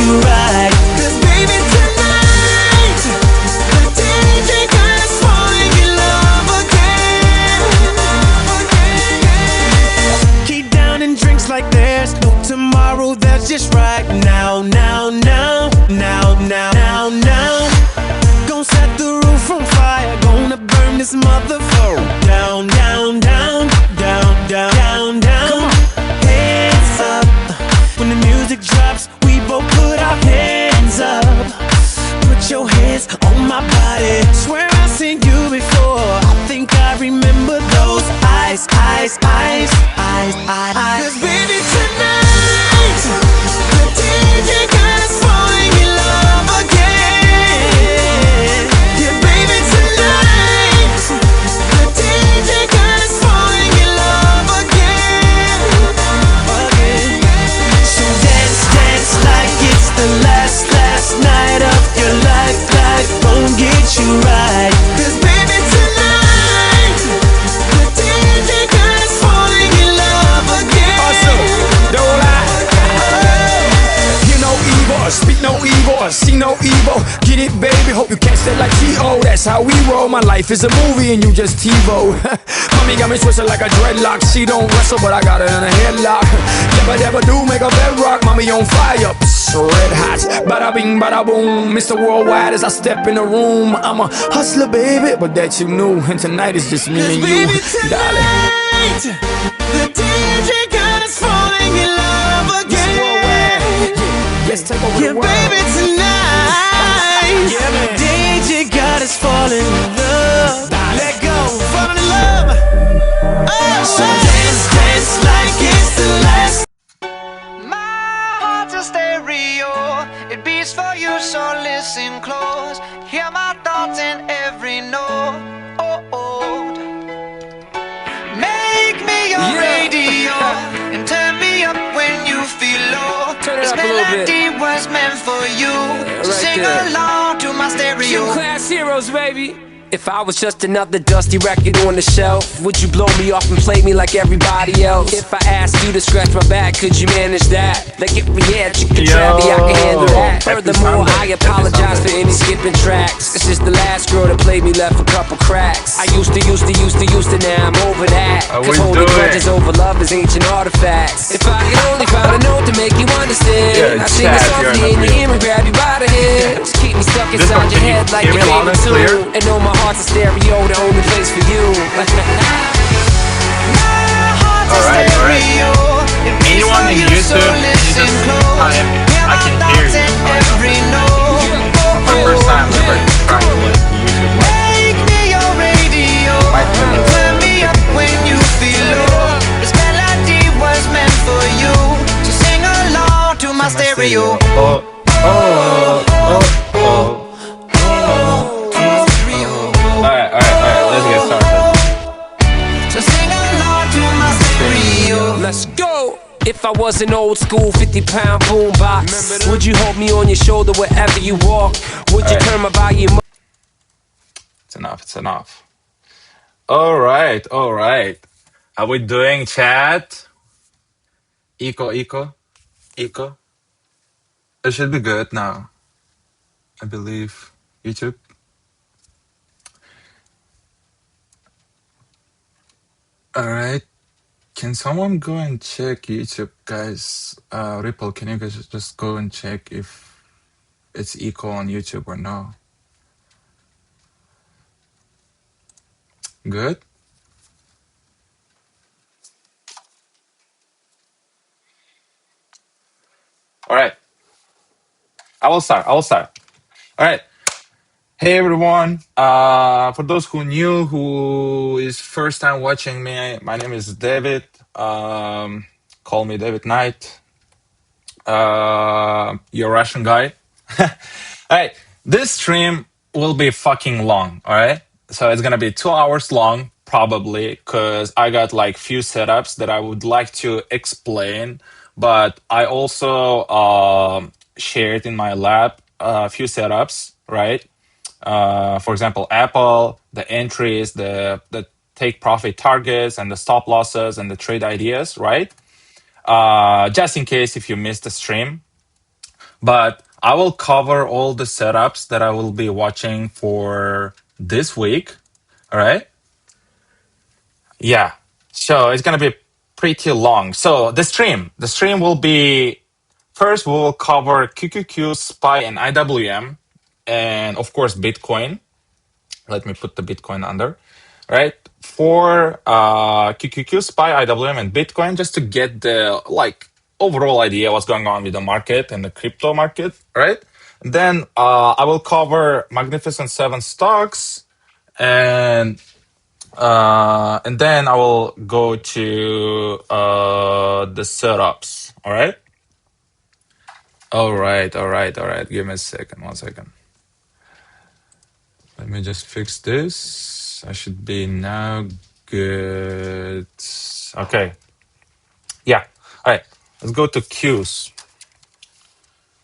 you right. 'Cause baby tonight, the DJ got us falling in love again. Keep down and drinks like there's no tomorrow. That's just right now, now, now, now, now, now, now. Gonna set the roof on fire. Gonna burn this motherfucker down, down, down, down, down, down, down. Come on. Hands up. When the music drops, we both put our hands up. Put your hands on my body. Swear I've seen you before. I think I remember those eyes, eyes, eyes, eyes, eyes, eyes. 'Cause baby tonight, the DJ got us falling in love again. Yeah, baby tonight, the DJ got us falling in love again. So dance, dance like it's the last night of your life. Life won't get you right. 'Cause baby tonight, the DJ got us falling in love again. Awesome, don't lie. Hear no evil, or speak no evil, or see no evil. Get it, baby, hope you catch that like T.O. That's how we roll, my life is a movie and you just TiVo. Mommy got me twisted like a dreadlock. She don't wrestle, but I got her in a headlock. Never do make a bedrock, mommy on fire. Red hot, bada bing, bada boom. Mr. Worldwide as I step in the room. I'm a hustler, baby, but that you knew. And tonight is just me and you, darling. The DJ got us falling in love again. Yes, take over Yeah, the world. baby tonight, Yeah, man. DJ got us falling in love. Let go, falling in love. Oh, so dance, dance like it's the last. My heart's a stereo, it beats for you, so listen close. Hear my thoughts in every note. Make me your radio and turn me up when you feel low. Turn it This up a little bit. melody was meant for you, so right sing there. along to my stereo. You class heroes, baby. If I was just another dusty record on the shelf, would you blow me off and play me like everybody else? If I asked you to scratch my back, could you manage that? Like if we had, you could tell me I can handle that. Furthermore, I apologize for any skipping tracks. This is the last girl that played me, left a couple cracks. I used to, now I'm over that. Cause holding grudges over love is ancient artifacts. If I could only find a note to make you understand, Yeah, I sing it Chad, softly you're in not your ear and grab you by the head. Just keep me stuck This inside part, your can you head like hear your me loud favorite and clear? tune. And know my heart's a stereo, the only place for you. Alright. Anyone in YouTube, can you just type, I can hear you. My first time ever trying to listen to YouTube. Make me your radio and turn me up when you feel low. This melody was meant for you, so sing along to my stereo. Alright, let's get started. So sing along to my stereo. Let's go! If I was an old school 50-pound boombox, would you hold me on your shoulder wherever you walk? Would you turn my volume up? It's enough. Alright. Are we doing chat? Eco. It should be good now. I believe. YouTube. Alright. Can someone go and check YouTube, guys? Ripple, can you guys just go and check if it's equal on YouTube or no? Good? Alright. I will start. Alright. Hey everyone. For those who is first time watching me, my name is David. Call me David Knight. You're a Russian guy. Alright, this stream will be fucking long, alright? So it's gonna be 2 hours long, probably, because I got like few setups that I would like to explain, but I also shared in my lab a few setups, right? For example, Apple, the entries, the take profit targets, and the stop losses, and the trade ideas, right? Just in case if you missed the stream. But I will cover all the setups that I will be watching for this week. All right. Yeah. So it's gonna be pretty long. So the stream will be first. We will cover QQQ, SPY, and IWM, and of course Bitcoin. Let me put the Bitcoin under, right? For QQQ, SPY, IWM, and Bitcoin, just to get the like overall idea what's going on with the market and the crypto market, right? Then I will cover Magnificent Seven stocks, and then I will go to the setups. All right. All right. All right. All right. Give me a second. 1 second. Let me just fix this. I should be now good. Okay. Yeah. All right. Let's go to queues.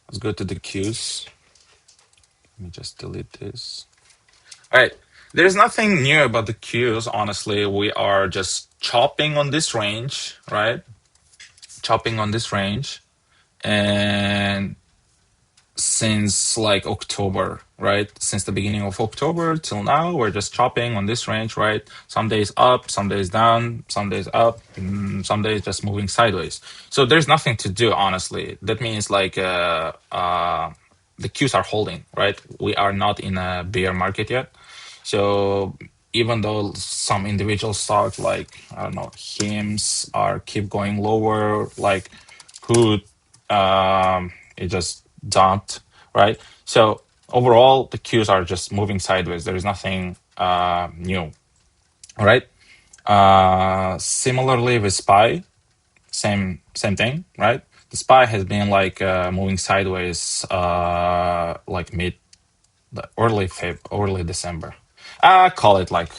Let's go to the queues. Let me just delete this. All right. There's nothing new about the queues. Honestly, we are just chopping on this range, right? Chopping on this range. And since like October, right? Since the beginning of October till now, we're just chopping on this range, right? Some days up, some days down, some days up, some days just moving sideways. So there's nothing to do, honestly. That means like the queues are holding, right? We are not in a bear market yet. So even though some individual stocks like I don't know, HIMS are keep going lower, like Hood, it just dumped, right? So overall, the queues are just moving sideways. There is nothing new, all right? Similarly with SPY, same thing, right? The SPY has been like moving sideways, like early December. I call it like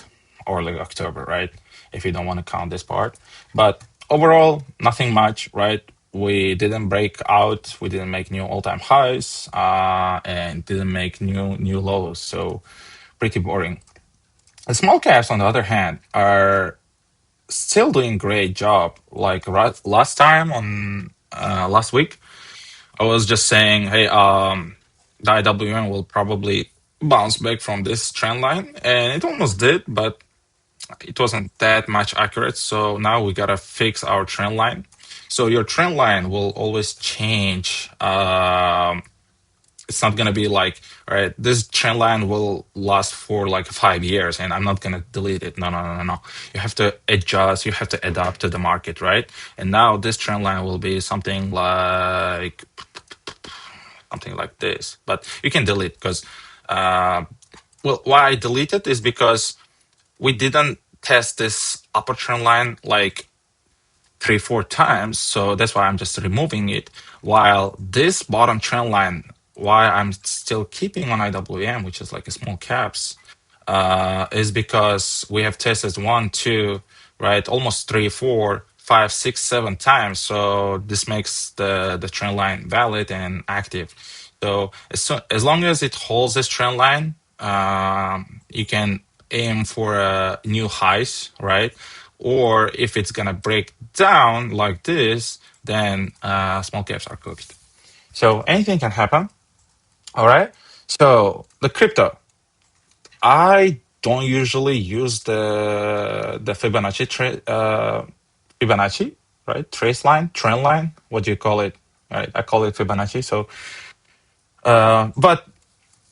early October, right? If you don't want to count this part, but overall, nothing much, right? We didn't break out. We didn't make new all-time highs, and didn't make new lows. So pretty boring. The small caps, on the other hand, are still doing great job. Like last time on last week, I was just saying, hey, the IWM will probably bounce back from this trend line, and it almost did, but it wasn't that much accurate. So now we gotta fix our trend line. So your trend line will always change. It's not gonna be like, all right, this trend line will last for like 5 years, and I'm not gonna delete it. No, no, no, no, no. You have to adjust. You have to adapt to the market, right? And now this trend line will be something like this. But you can delete because, well, why I deleted is because we didn't test this upper trend line like 3-4 times, so that's why I'm just removing it. While this bottom trend line, why I'm still keeping on IWM, which is like a small caps, is because we have tested 1, 2, right, almost 3, 4, 5, 6, 7 times. So this makes the trend line valid and active. So as long as it holds this trend line, you can aim for new highs, right? Or if it's gonna break down like this, then small caps are cooked. So anything can happen. All right. So the crypto, I don't usually use the Fibonacci, right? Trace line, trend line. What do you call it? Right. I call it Fibonacci. So, but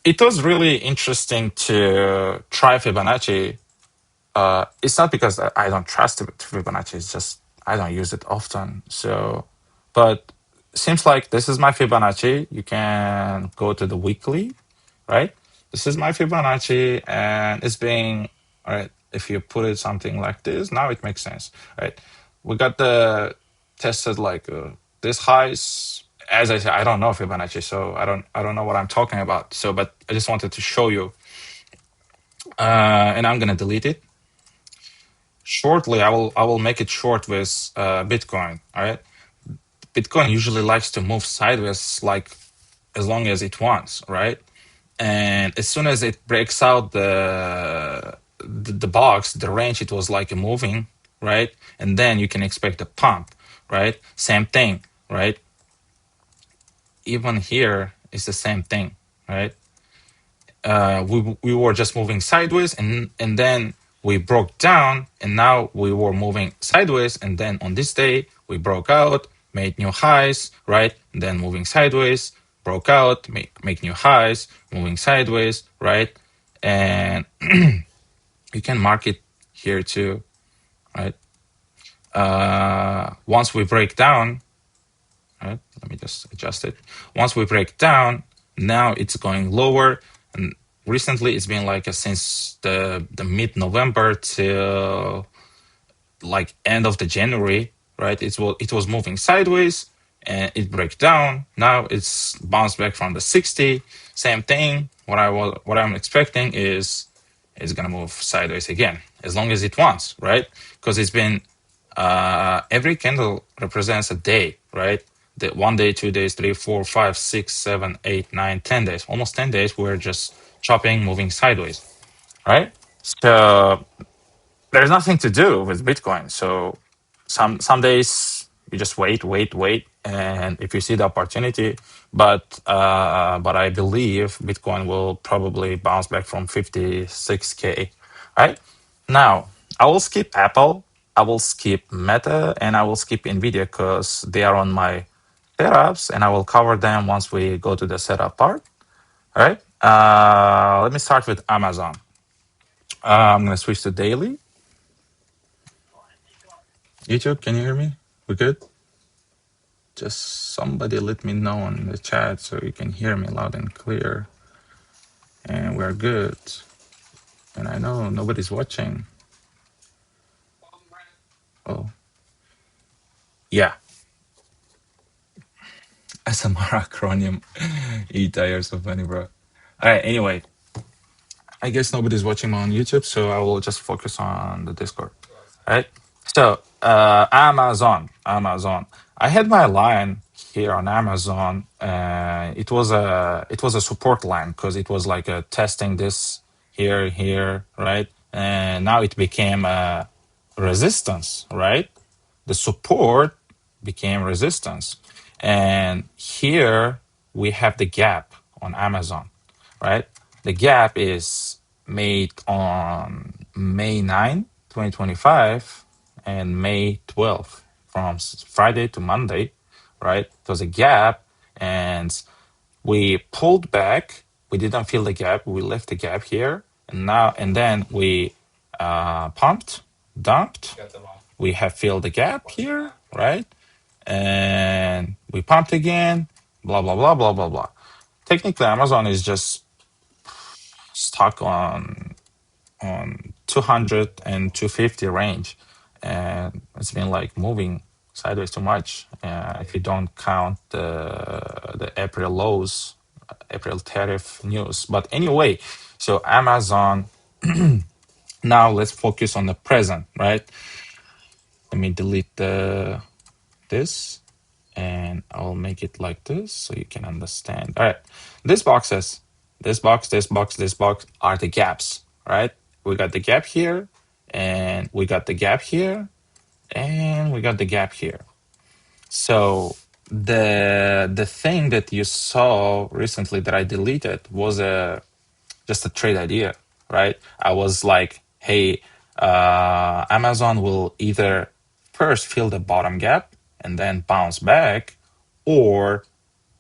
it was really interesting to try Fibonacci. It's not because I don't trust Fibonacci. It's just I don't use it often. So, but seems like this is my Fibonacci. You can go to the weekly, right? This is my Fibonacci, and it's being all right. If you put it something like this, now it makes sense, right? We got the tested like this highs. As I said, I don't know Fibonacci, so I don't know what I'm talking about. So, but I just wanted to show you, and I'm gonna delete it shortly. I will make it short with Bitcoin. All right, Bitcoin usually likes to move sideways like as long as it wants, right? And as soon as it breaks out the box, the range, it was like a moving, right? And then you can expect a pump, right? Same thing, right? even here is the same thing, right? We were just moving sideways, and then we broke down, and now we were moving sideways, and then on this day we broke out, made new highs, right? And then moving sideways, broke out, make new highs, moving sideways, right? And you can mark it here too, right? Once we break down, right? Let me just adjust it. Once we break down, now it's going lower, and recently it's been like since the mid-November till like end of the January, right? It was moving sideways and it break down. Now it's bounced back from the 60. Same thing. What I'm expecting is it's gonna move sideways again, as long as it wants, right? Because it's been every candle represents a day, right? The 1 day, 2 days, 3, 4, 5, 6, 7, 8, 9, 10 days. Almost 10 days we're just chopping, moving sideways, right? So there's nothing to do with Bitcoin. So some days you just wait, and if you see the opportunity, but I believe Bitcoin will probably bounce back from 56K, right? Now I will skip Apple, I will skip Meta, and I will skip Nvidia because they are on my setups, and I will cover them once we go to the setup part. All right. Let me start with Amazon. I'm gonna switch to daily. YouTube, can you hear me? We good? Just somebody let me know in the chat so you can hear me loud and clear. And we're good. And I know nobody's watching. Oh, yeah. SMR acronym. E-tire, so funny, bro. All right, anyway. I guess nobody's watching on YouTube, so I will just focus on the Discord. All right. So Amazon. I had my line here on Amazon. It was a support line because it was like a testing this here, right? And now it became a resistance, right? The support became resistance, and here we have the gap on Amazon, right? The gap is made on May 9, 2025, and May 12th, from Friday to Monday, right? It was a gap, and we pulled back. We didn't fill the gap. We left the gap here, and then we pumped, dumped. We have filled the gap here, right? And we pumped again. Blah blah blah blah blah blah. Technically, Amazon is just stuck on 200 and 250 range, and it's been like moving sideways too much if you don't count the April lows, April tariff news. But anyway, so Amazon. Now let's focus on the present, right? Let me delete this, and I'll make it like this so you can understand. All right, this box are the gaps, right? We got the gap here, and we got the gap here, and we got the gap here. So the thing that you saw recently that I deleted was just a trade idea, right? I was like, hey, Amazon will either first fill the bottom gap and then bounce back, or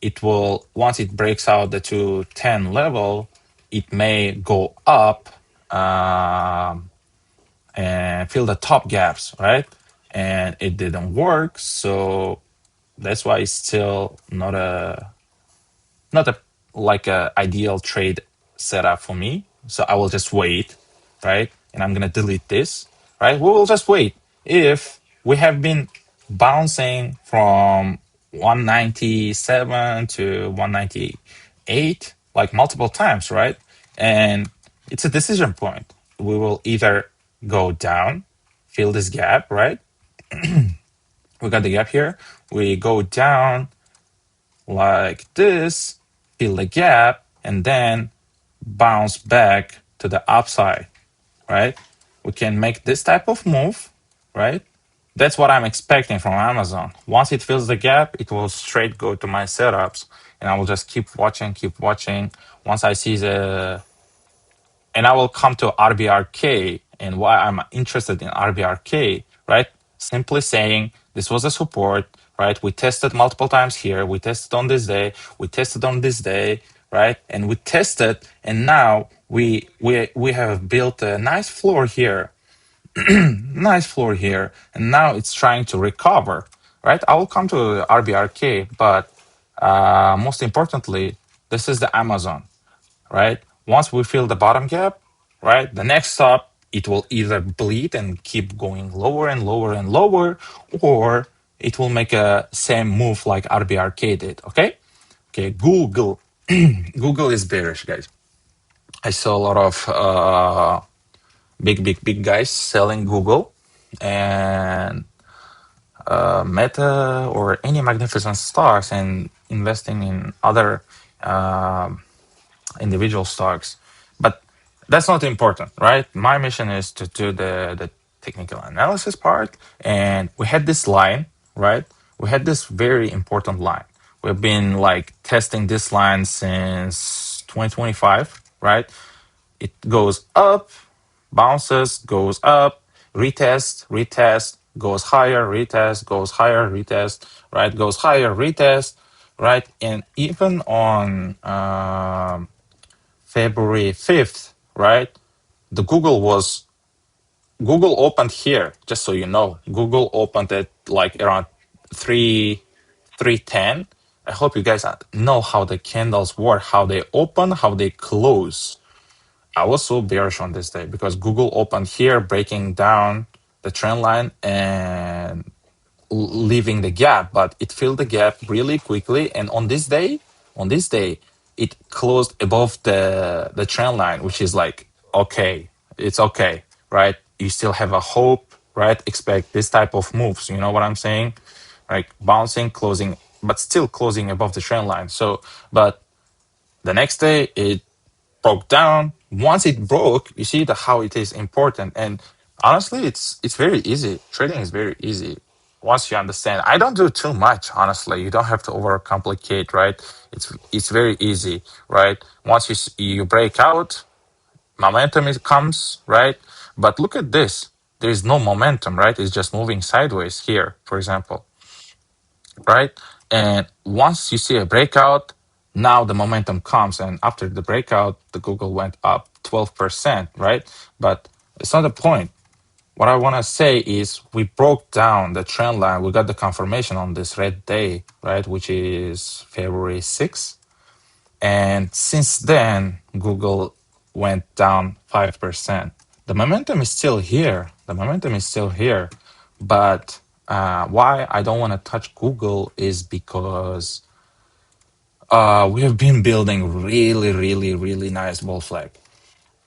it will, once it breaks out the 210 level, it may go up and fill the top gaps, right? And it didn't work, so that's why it's still not a like a ideal trade setup for me. So I will just wait, right? And I'm gonna delete this, right? We will just wait. If we have been bouncing from 197 to 198 like multiple times, right? And it's a decision point. We will either go down, fill this gap, right? We got the gap here. We go down like this, fill the gap, and then bounce back to the upside, right? We can make this type of move, right? That's what I'm expecting from Amazon. Once it fills the gap, it will straight go to my setups, and I will just keep watching, keep watching. Once I see the, and I will come to RBRK and why I'm interested in RBRK, right? Simply saying this was a support, right? We tested multiple times here. We tested on this day. We tested on this day, right? And we tested, and now we have built a nice floor here, nice floor here, and now it's trying to recover, right? I will come to RBRK, but most importantly, this is the Amazon, right? Once we fill the bottom gap, right, the next stop, it will either bleed and keep going lower and lower and lower, or it will make a same move like RBRK did. Okay, okay. Google, Google is bearish, guys. I saw a lot of big guys selling Google and Meta or any magnificent stocks and investing in other individual stocks. But that's not important, right? My mission is to do the technical analysis part. And we had this line, right? We had this very important line. We've been like testing this line since 2025, right? It goes up, bounces, goes up, retest, retest, goes higher, retest, goes higher, retest, right? Goes higher, retest, right? And even on February 5th, right? The Google opened here, just so you know. Google opened at like around 310. I hope you guys know how the candles work, how they open, how they close. I was so bearish on this day because Google opened here, breaking down the trend line and leaving the gap, but it filled the gap really quickly. And on this day, it closed above the trend line, which is like okay, it's okay, right? You still have a hope, right? Expect this type of moves. You know what I'm saying? Like bouncing, closing, but still closing above the trend line. So, but the next day it broke down. Once it broke, you see the how it is important. And honestly, it's very easy. Trading is very easy once you understand. I don't do too much, honestly. You don't have to overcomplicate, right? It's very easy, right? Once you break out, momentum comes, right? But look at this. There is no momentum, right? It's just moving sideways here, for example, right? And once you see a breakout, now the momentum comes. And after the breakout, the Google went up 12%, right? But it's not the point. What I want to say is we broke down the trend line. We got the confirmation on this red day, right? Which is February 6th. And since then, Google went down 5%. The momentum is still here. The momentum is still here. But why I don't want to touch Google is because we have been building really nice bull flag.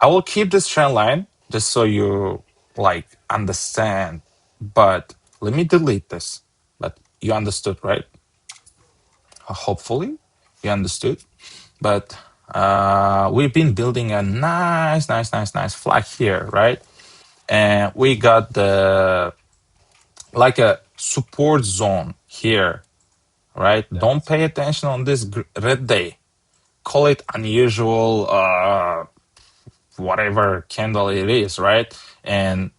I will keep this trend line just so you like understand. But let me delete this. But you understood, right? Hopefully you understood. But we've been building a nice flag here, right? And we got the like a support zone here, right? Don't pay attention on this red day. Call it unusual, whatever candle it is, right? And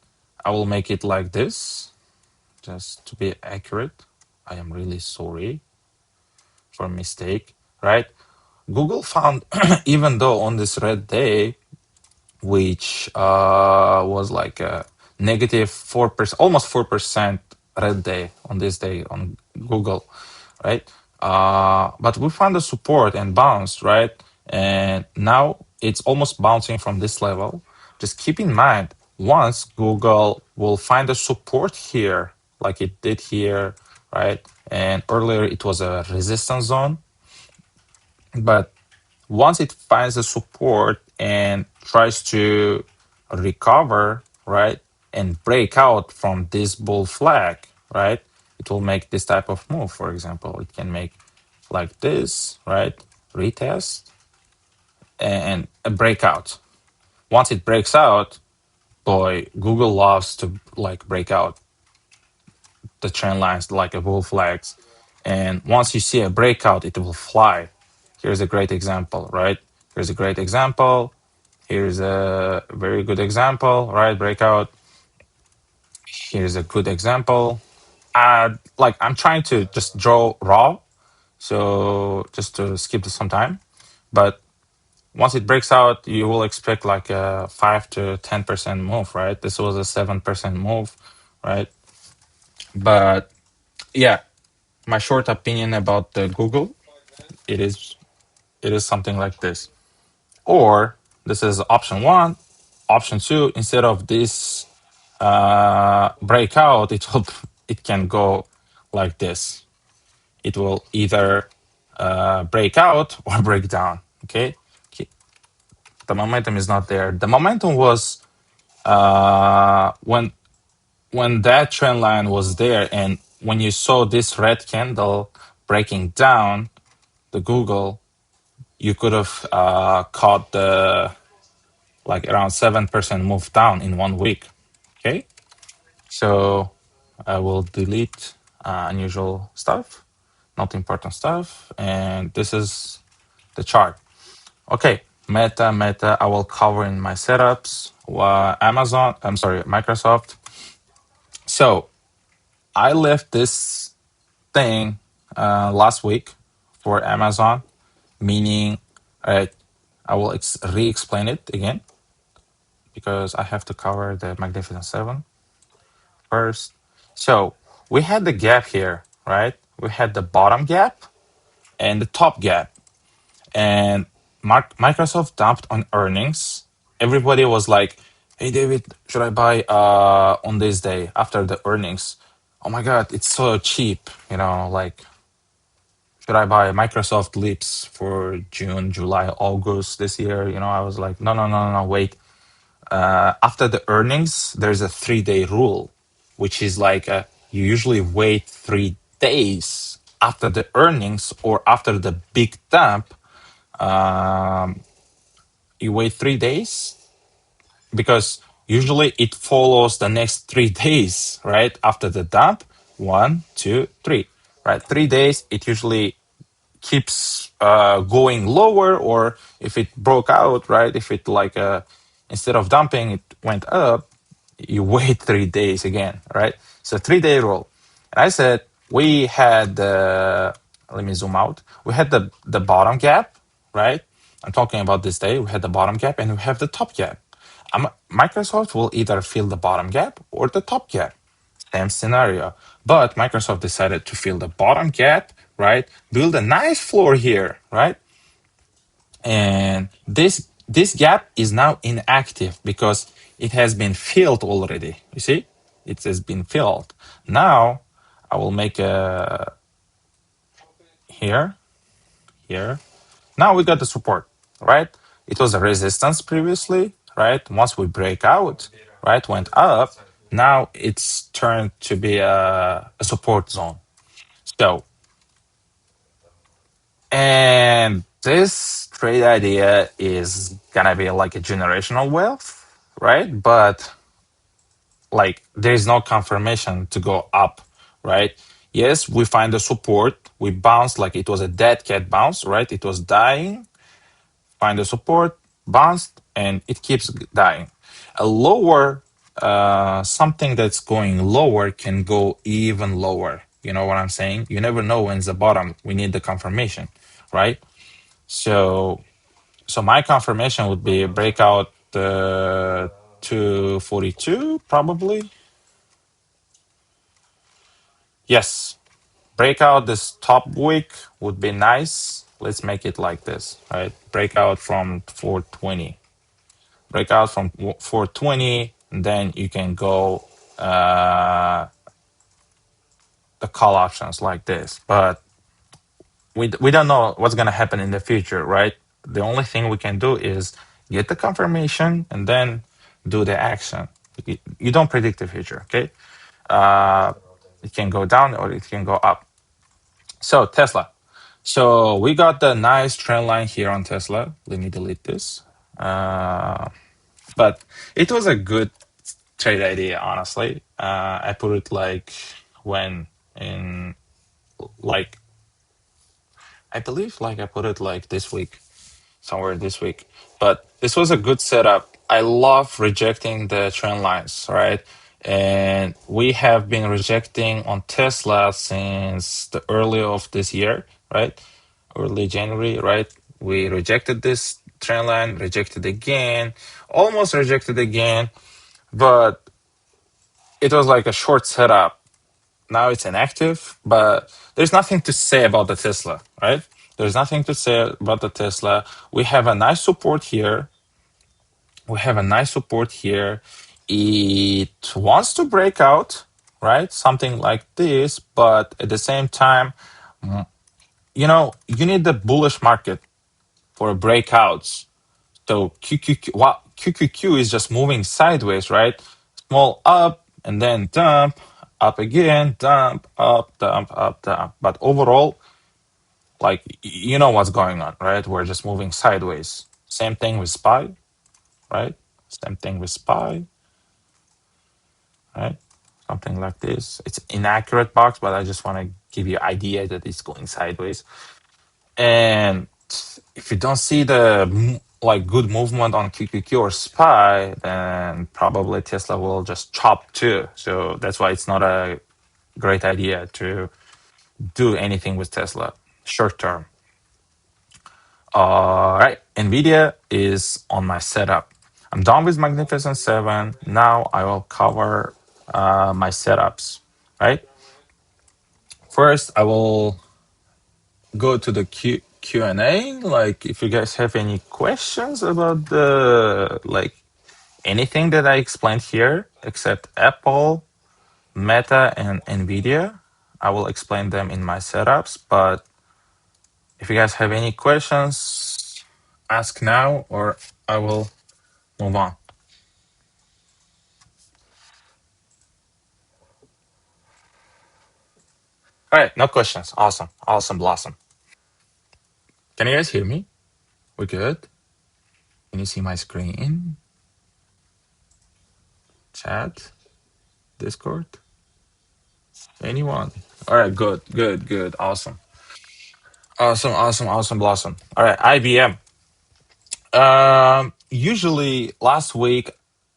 I will make it like this, just to be accurate. I am really sorry for a mistake, right? Google found, even though on this red day, which was like a negative 4%, almost 4% red day on this day on Google, right? But we found the support and bounced, right? And now it's almost bouncing from this level. Just keep in mind, once Google will find a support here, like it did here, right? And earlier it was a resistance zone, but once it finds the support and tries to recover, right, and break out from this bull flag, right, it will make this type of move. For example, it can make like this, right, retest and a breakout. Once it breaks out, boy, Google loves to like break out. the trend lines like a bull flags. And once you see a breakout, it will fly. Here's a great example, right? Here's a great example. Here's a very good example, right? Breakout. Here's a good example. Like I'm trying to just draw raw, so just to skip some time. But once it breaks out, you will expect like a 5 to 10% move, right? This was a 7% move, right? But yeah, my short opinion about the Google, it is something like this. Or this is option one. Option two, instead of this breakout, it can go like this. It will either break out or break down. Okay, the momentum is not there. The momentum was when that trend line was there, and when you saw this red candle breaking down the Google, you could have caught the like around 7% move down in 1 week. Okay, so I will delete unusual stuff, not important stuff, and this is the chart. Okay, Meta, I will cover in my setups. Microsoft. So I left this thing last week for Amazon, meaning I will re-explain it again because I have to cover the Magnificent Seven first. So we had the gap here, right? We had the bottom gap and the top gap. And Microsoft dumped on earnings. Everybody was like, "Hey David, should I buy on this day after the earnings? Oh my God, it's so cheap. Like should I buy Microsoft Leaps for June, July, August this year?" I was like, no, no, no, no, wait. After the earnings, there's a 3-day rule, which is like you usually wait 3 days after the earnings or after the big dump. Um, you wait 3 days because usually it follows the next 3 days, right? After the dump, 1, 2, 3, right? 3 days, it usually keeps going lower, or if it broke out, right? If it like instead of dumping, it went up, you wait 3 days again, right? So 3-day rule. And I said we had let me zoom out. We had the bottom gap, right? I'm talking about this day. We had the bottom gap and we have the top gap. Microsoft will either fill the bottom gap or the top gap. Same scenario. But Microsoft decided to fill the bottom gap, right? Build a nice floor here, right? And this gap is now inactive because it has been filled already. You see? It has been filled. Now I will make a here, here. Now we got the support, right? It was a resistance previously, right? Once we break out, right, went up. Now it's turned to be a support zone. So, and this trade idea is gonna be like a generational wealth, right? But like there is no confirmation to go up, right? Yes, we find the support, we bounce like it was a dead cat bounce, right? It was dying, find the support, bounced, and it keeps dying. A lower, something that's going lower can go even lower. You know what I'm saying? You never know when's the bottom. We need the confirmation, right? So, my confirmation would be breakout 242 probably. Yes, breakout this top week would be nice. Let's make it like this, right? Breakout from 420. Breakout from 420, and then you can go the call options like this. But we don't know what's going to happen in the future, right? The only thing we can do is get the confirmation and then do the action. You don't predict the future, okay? It can go down or it can go up. So Tesla. So we got the nice trend line here on Tesla. Let me delete this. But it was a good trade idea, honestly. I put it like when in like I believe like I put it like this week, somewhere this week. But this was a good setup. I love rejecting the trend lines, right? And we have been rejecting on Tesla since the early of this year, right? Early January, right? We rejected this trend line, rejected again, almost rejected again, but it was like a short setup. Now it's inactive, but there's nothing to say about the Tesla, right? There's nothing to say about the Tesla. We have a nice support here. We have a nice support here. It wants to break out, right? Something like this, but at the same time, you need the bullish market for breakouts. So QQQ is just moving sideways, right? Small up and then dump, up again, dump, up, dump, up, dump. But overall, like you know what's going on, right? We're just moving sideways. Same thing with SPY, right? Same thing with SPY, right? Something like this. It's inaccurate box, but I just want to give you idea that it's going sideways. And if you don't see the like good movement on QQQ or SPY, then probably Tesla will just chop too. So that's why it's not a great idea to do anything with Tesla short term. All right, NVIDIA is on my setup. I'm done with Magnificent 7. Now I will cover my setups, right? First, I will go to the Q&A. Like, if you guys have any questions about the, like, anything that I explained here, except Apple, Meta, and NVIDIA, I will explain them in my setups. But if you guys have any questions, ask now or I will move on. All right, no questions. Awesome. Awesome blossom. Can you guys hear me? We good? Can you see my screen? Chat? Discord? Anyone? All right, good, good, good. Awesome. Awesome, awesome, awesome blossom. All right, IBM. Usually last week,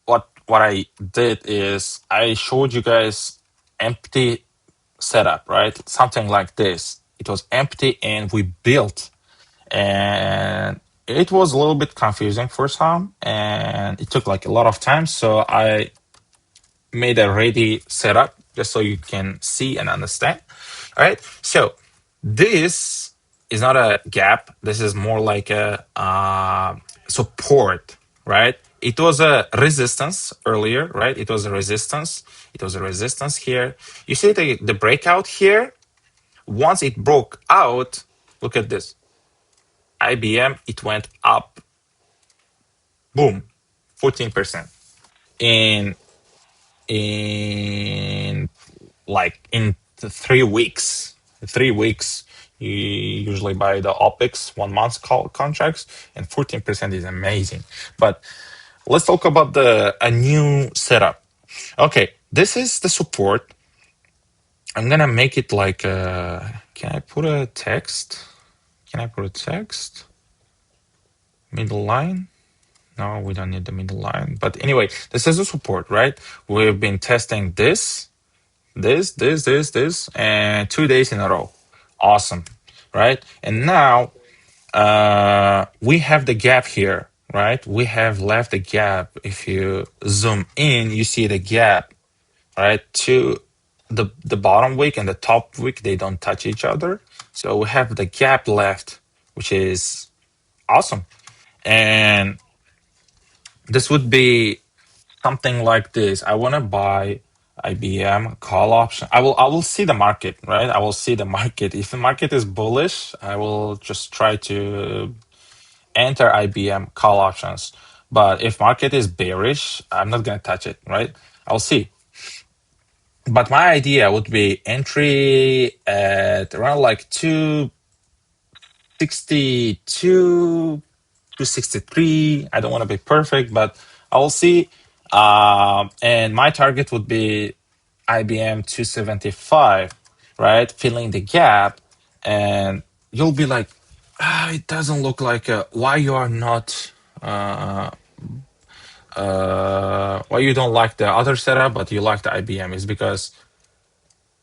what I did is I showed you guys empty setup, right? Something like this. It was empty and we built, and it was a little bit confusing for some, and it took like a lot of time. So I made a ready setup just so you can see and understand. All right. So this is not a gap. This is more like a support, right? It was a resistance earlier, right? It was a resistance. It was a resistance here. You see the breakout here? Once it broke out, look at this. IBM, it went up, boom, 14%. In like in 3 weeks. 3 weeks, you usually buy the OPEX 1 month contracts, and 14% is amazing. But let's talk about a new setup. Okay, this is the support. I'm gonna make it like can I put a text? Can I put a text? Middle line? No, we don't need the middle line. But anyway, this is a support, right? We've been testing this, and 2 days in a row. Awesome, right? And now we have the gap here, right? We have left the gap. If you zoom in, you see the gap, right? To the bottom wick and the top wick, they don't touch each other. So we have the gap left, which is awesome. And this would be something like this. I want to buy IBM call option. I will see the market, right? I will see the market. If the market is bullish, I will just try to enter IBM call options. But if market is bearish, I'm not gonna touch it, right? I'll see. But my idea would be entry at around like 262 263. I don't want to be perfect, but I will see. And my target would be IBM 275, right? Filling the gap, and you'll be like, it doesn't look like why you are not why you don't like the other setup, but you like the IBM is because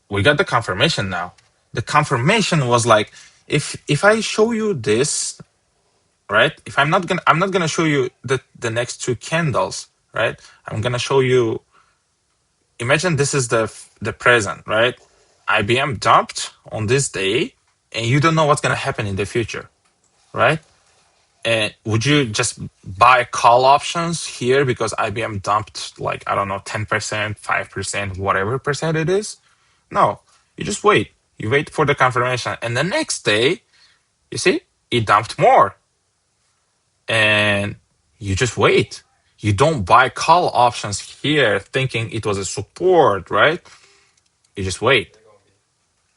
we got the confirmation now. The confirmation was like, if I show you this, right? If I'm not gonna show you the next two candles, right? I'm gonna show you. Imagine this is the present, right? IBM dumped on this day, and you don't know what's gonna happen in the future, right? And would you just buy call options here because IBM dumped like, I don't know, 10%, 5%, whatever percent it is? No, you just wait. You wait for the confirmation. And the next day, you see, it dumped more. And you just wait. You don't buy call options here thinking it was a support, right? You just wait.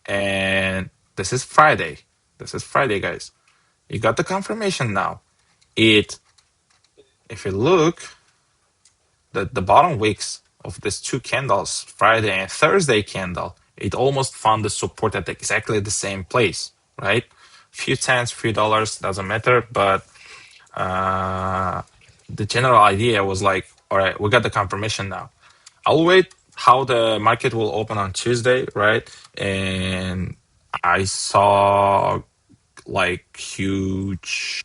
And this is Friday. This is Friday, guys. You got the confirmation now. If you look, the bottom wicks of these two candles, Friday and Thursday candle, it almost found the support at exactly the same place, right? Few cents, few dollars, doesn't matter, but the general idea was like, all right, we got the confirmation now. I'll wait how the market will open on Tuesday, right? And I saw like huge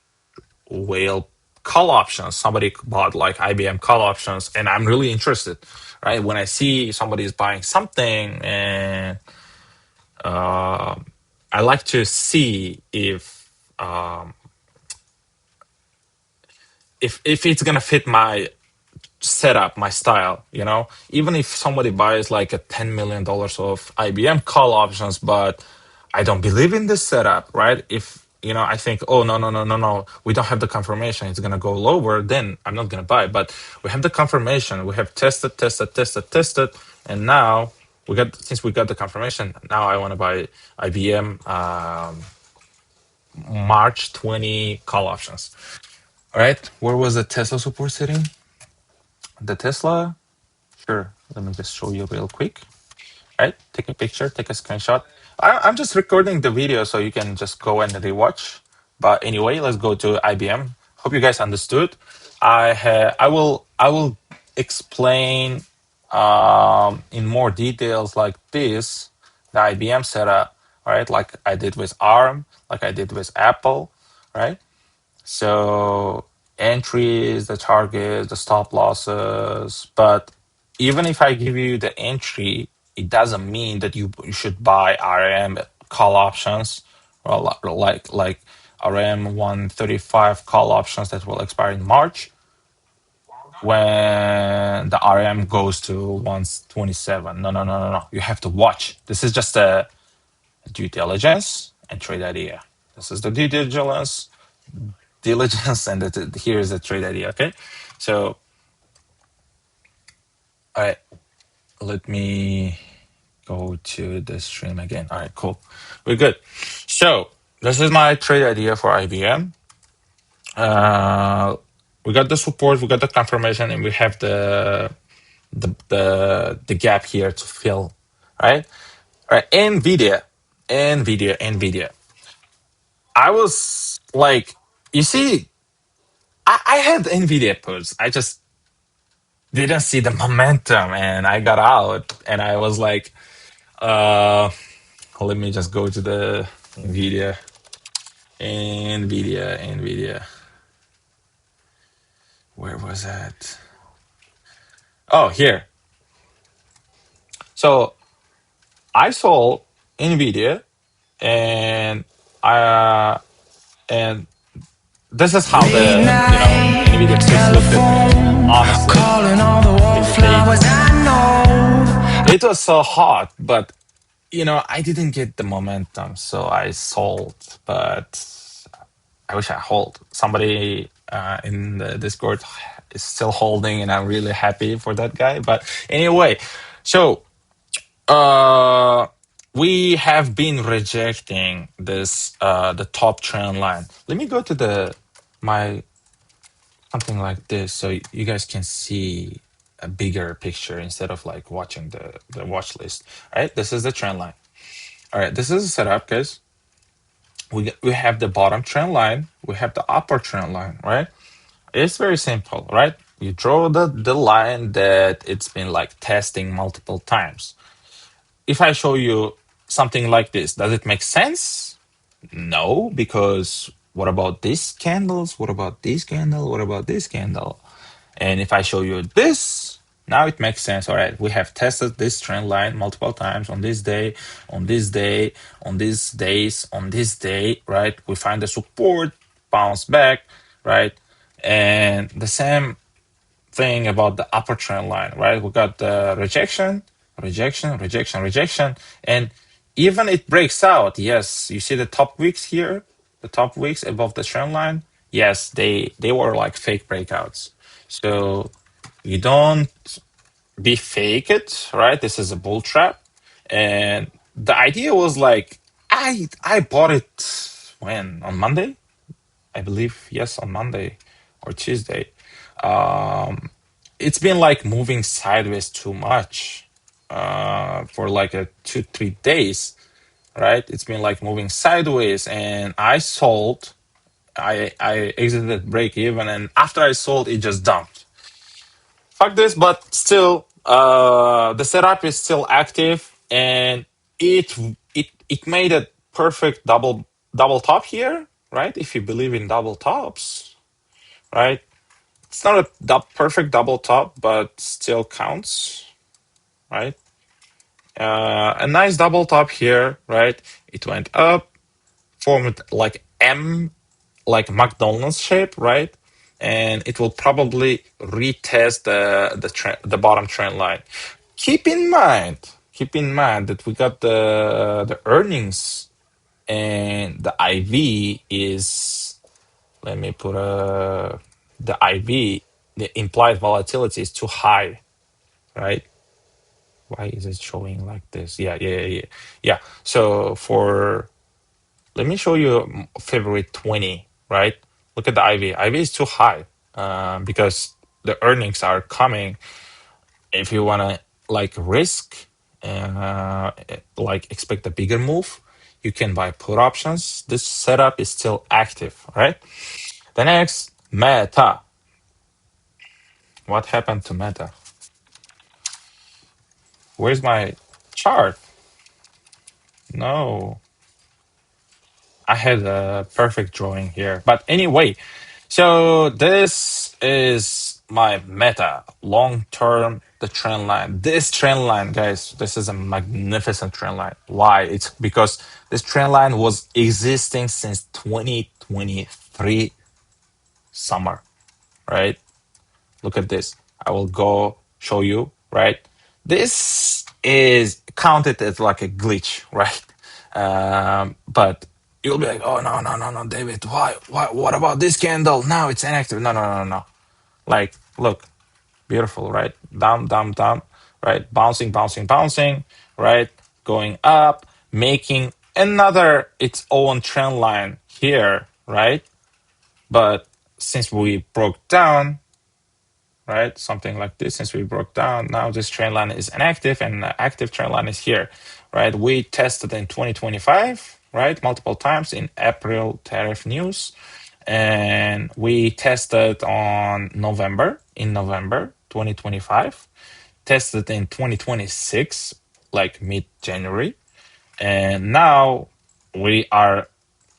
whale call options. Somebody bought like IBM call options, and I'm really interested, right? When I see somebody is buying something, and I like to see if it's gonna fit my setup, my style, you know. Even if somebody buys like a $10 million of IBM call options, but I don't believe in this setup, right? If you know, I think, oh no, no, no, no, no, we don't have the confirmation, it's gonna go lower, then I'm not gonna buy. But we have the confirmation, we have tested, and now since we got the confirmation, now I want to buy IBM March 20 call options. All right, where was the Tesla support sitting? The Tesla. Sure. Let me just show you real quick. All right. Take a picture, take a screenshot. I'm just recording the video so you can just go and rewatch. But anyway, let's go to IBM. Hope you guys understood. I will explain in more details like this the IBM setup, right? Like I did with ARM, like I did with Apple, right? So entries, the targets, the stop losses. But even if I give you the entry, it doesn't mean that you should buy RM call options or like RM 135 call options that will expire in March when the RM goes to 127. No, no, no, no, no. You have to watch. This is just a due diligence and trade idea. This is the due diligence and here is the trade idea. Okay, so all right, let me go to the stream again. All right, cool, we're good. So this is my trade idea for IBM. We got the support, we got the confirmation, and we have the gap here to fill. Right, all right. Nvidia. I was like, you see, I had Nvidia puts. I just didn't see the momentum, and I got out, and I was like, let me just go to the Nvidia. Where was that? Oh, here. So I sold Nvidia, and and this is how the Nvidia chips looked at me. Honestly, Calling all the wallflowers I know. it was so hot, but I didn't get the momentum, so I sold. But I wish I hold. Somebody in the Discord is still holding, and I'm really happy for that guy. But anyway, so we have been rejecting this the top trend line. Let me go to my something like this so you guys can see a bigger picture instead of like watching the watch list. All right, this is the trend line. All right, this is a setup, guys. We have the bottom trend line, we have the upper trend line, right? It's very simple, right? You draw the line that it's been like testing multiple times. If I show you something like this, does it make sense? No, because what about these candles? What about this candle? What about this candle? And if I show you this, now it makes sense. All right, we have tested this trend line multiple times on this day, on this day, on these days, on this day, right? We find the support, bounce back, right? And the same thing about the upper trend line, right? We got the rejection, rejection, rejection, rejection, and even it breaks out. Yes, you see the top wicks here, the top wicks above the trend line. Yes, they were like fake breakouts. So you don't be fake it, right? This is a bull trap, and the idea was like I bought it when on Monday, I believe. Yes, on Monday or Tuesday. It's been like moving sideways too much for like a 2-3 days, right? It's been like moving sideways, and I sold. I exited break even, and after I sold, it just dumped. Fuck this, but still, the setup is still active, and it made a perfect double top here, right? If you believe in double tops, right? It's not a perfect double top, but still counts, right? A nice double top here, right? It went up, formed like M, like McDonald's shape, right? And it will probably retest the bottom trend line. Keep in mind that we got the earnings, and the IV is, let me put the IV, the implied volatility is too high, right? Why is it showing like this? Yeah. So let me show you February 20, right? Look at the IV. IV is too high because the earnings are coming. If you want to like risk and like expect a bigger move, you can buy put options. This setup is still active, right? The next, Meta. What happened to Meta? Where's my chart? No, I had a perfect drawing here. But anyway, so this is my Meta long term, the trend line. This trend line, guys, this is a magnificent trend line. Why? It's because this trend line was existing since 2023 summer, right? Look at this. I will go show you, right? This is counted as like a glitch, right? But you'll be like, oh, no, no, no, no, David, why, what about this candle? Now it's inactive. No, no, no, no, no. Like, look, beautiful, right? Down, down, down, right? Bouncing, bouncing, bouncing, right? Going up, making another its own trend line here, right? But since we broke down, right? Something like this, since we broke down, now this trend line is inactive and the active trend line is here, right? We tested in 2025, right? Multiple times in April tariff news. And we tested in November 2025, tested in 2026, like mid-January. And now we are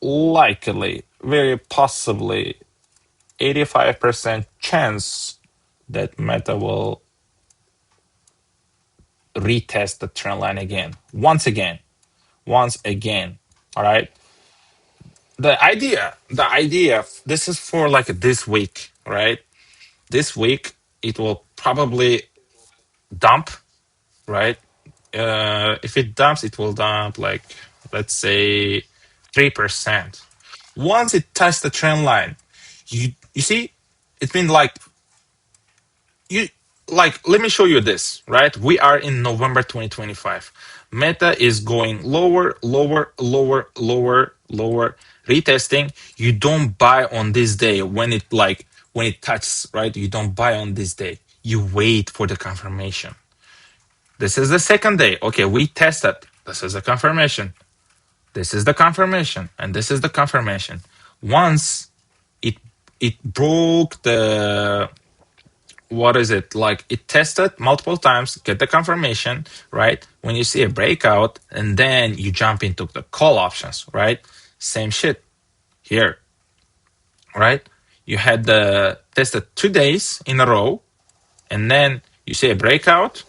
likely, very possibly, 85% chance that Meta will retest the trend line again. Once again. All right. The idea, this is for like this week, right? This week, it will probably dump, right? If it dumps, it will dump like, let's say, 3%. Once it tests the trend line, you see, it's been like you like let me show you this, right? We are in November 2025. Meta is going lower, lower, lower, lower, lower, retesting. You don't buy on this day when it touches, right? You don't buy on this day. you wait for the confirmation. This is the second day. Okay, we tested. This is the confirmation. This is the confirmation, and this is the confirmation. Once it it broke the, what is it, like, it tested multiple times, get the confirmation, right? When you see a breakout, and then you jump into the call options, right? Same shit here, right? You had the tested 2 days in a row, and then you see a breakout.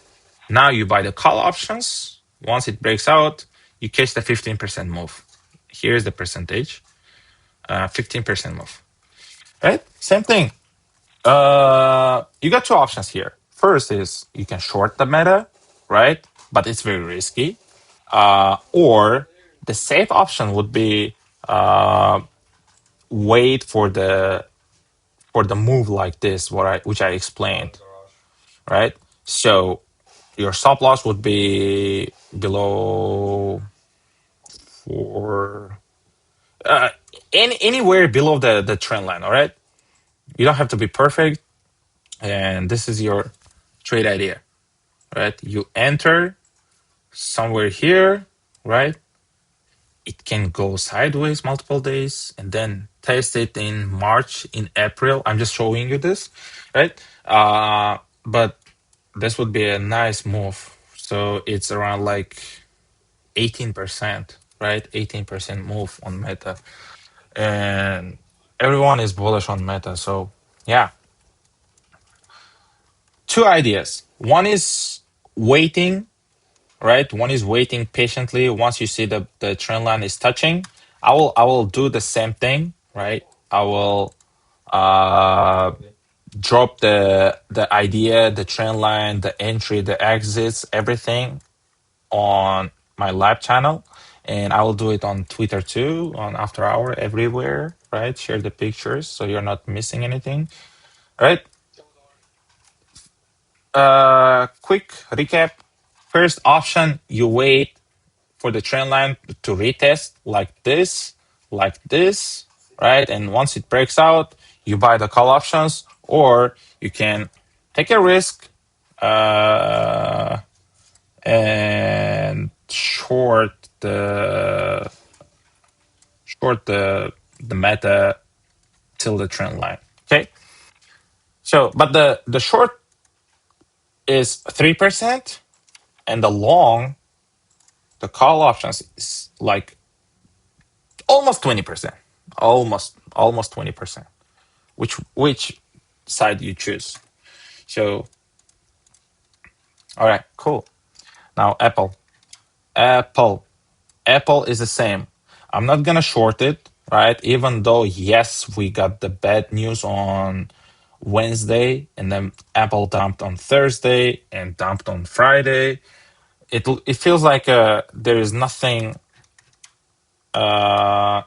Now you buy the call options. Once it breaks out, you catch the 15% move. Here's the percentage, 15% move, right? Same thing. You got two options here. First is you can short the meta, right? But it's very risky. Or the safe option would be wait for the move like this, which I explained, right? So your stop loss would be below for anywhere below the trend line. All right, you don't have to be perfect, and this is your trade idea, right? You enter somewhere here, right? It can go sideways multiple days and then test it in March, in April. I'm just showing you this, right? But this would be a nice move. So it's around like 18%, right? 18% move on Meta. And everyone is bullish on Meta. So yeah, two ideas. One is waiting, right? One is waiting patiently. Once you see the trend line is touching, I will do the same thing, right? I will uh drop the idea, the trend line, the entry, the exits, everything on my live channel, and I will do it on Twitter too, on After Hour, everywhere, right? Share the pictures so you're not missing anything, right? Quick recap. First option, you wait for the trend line to retest like this, right? And once it breaks out, you buy the call options, or you can take a risk uh, and short the meta till the trend line. Okay. So, but the short is 3%, and the long, the call options is like almost 20%. Almost 20%. Which side you choose. So, all right, cool. Now Apple. Apple. Apple is the same. I'm not gonna short it, right? Even though, yes, we got the bad news on Wednesday, and then Apple dumped on Thursday and dumped on Friday. It feels like there is nothing uh,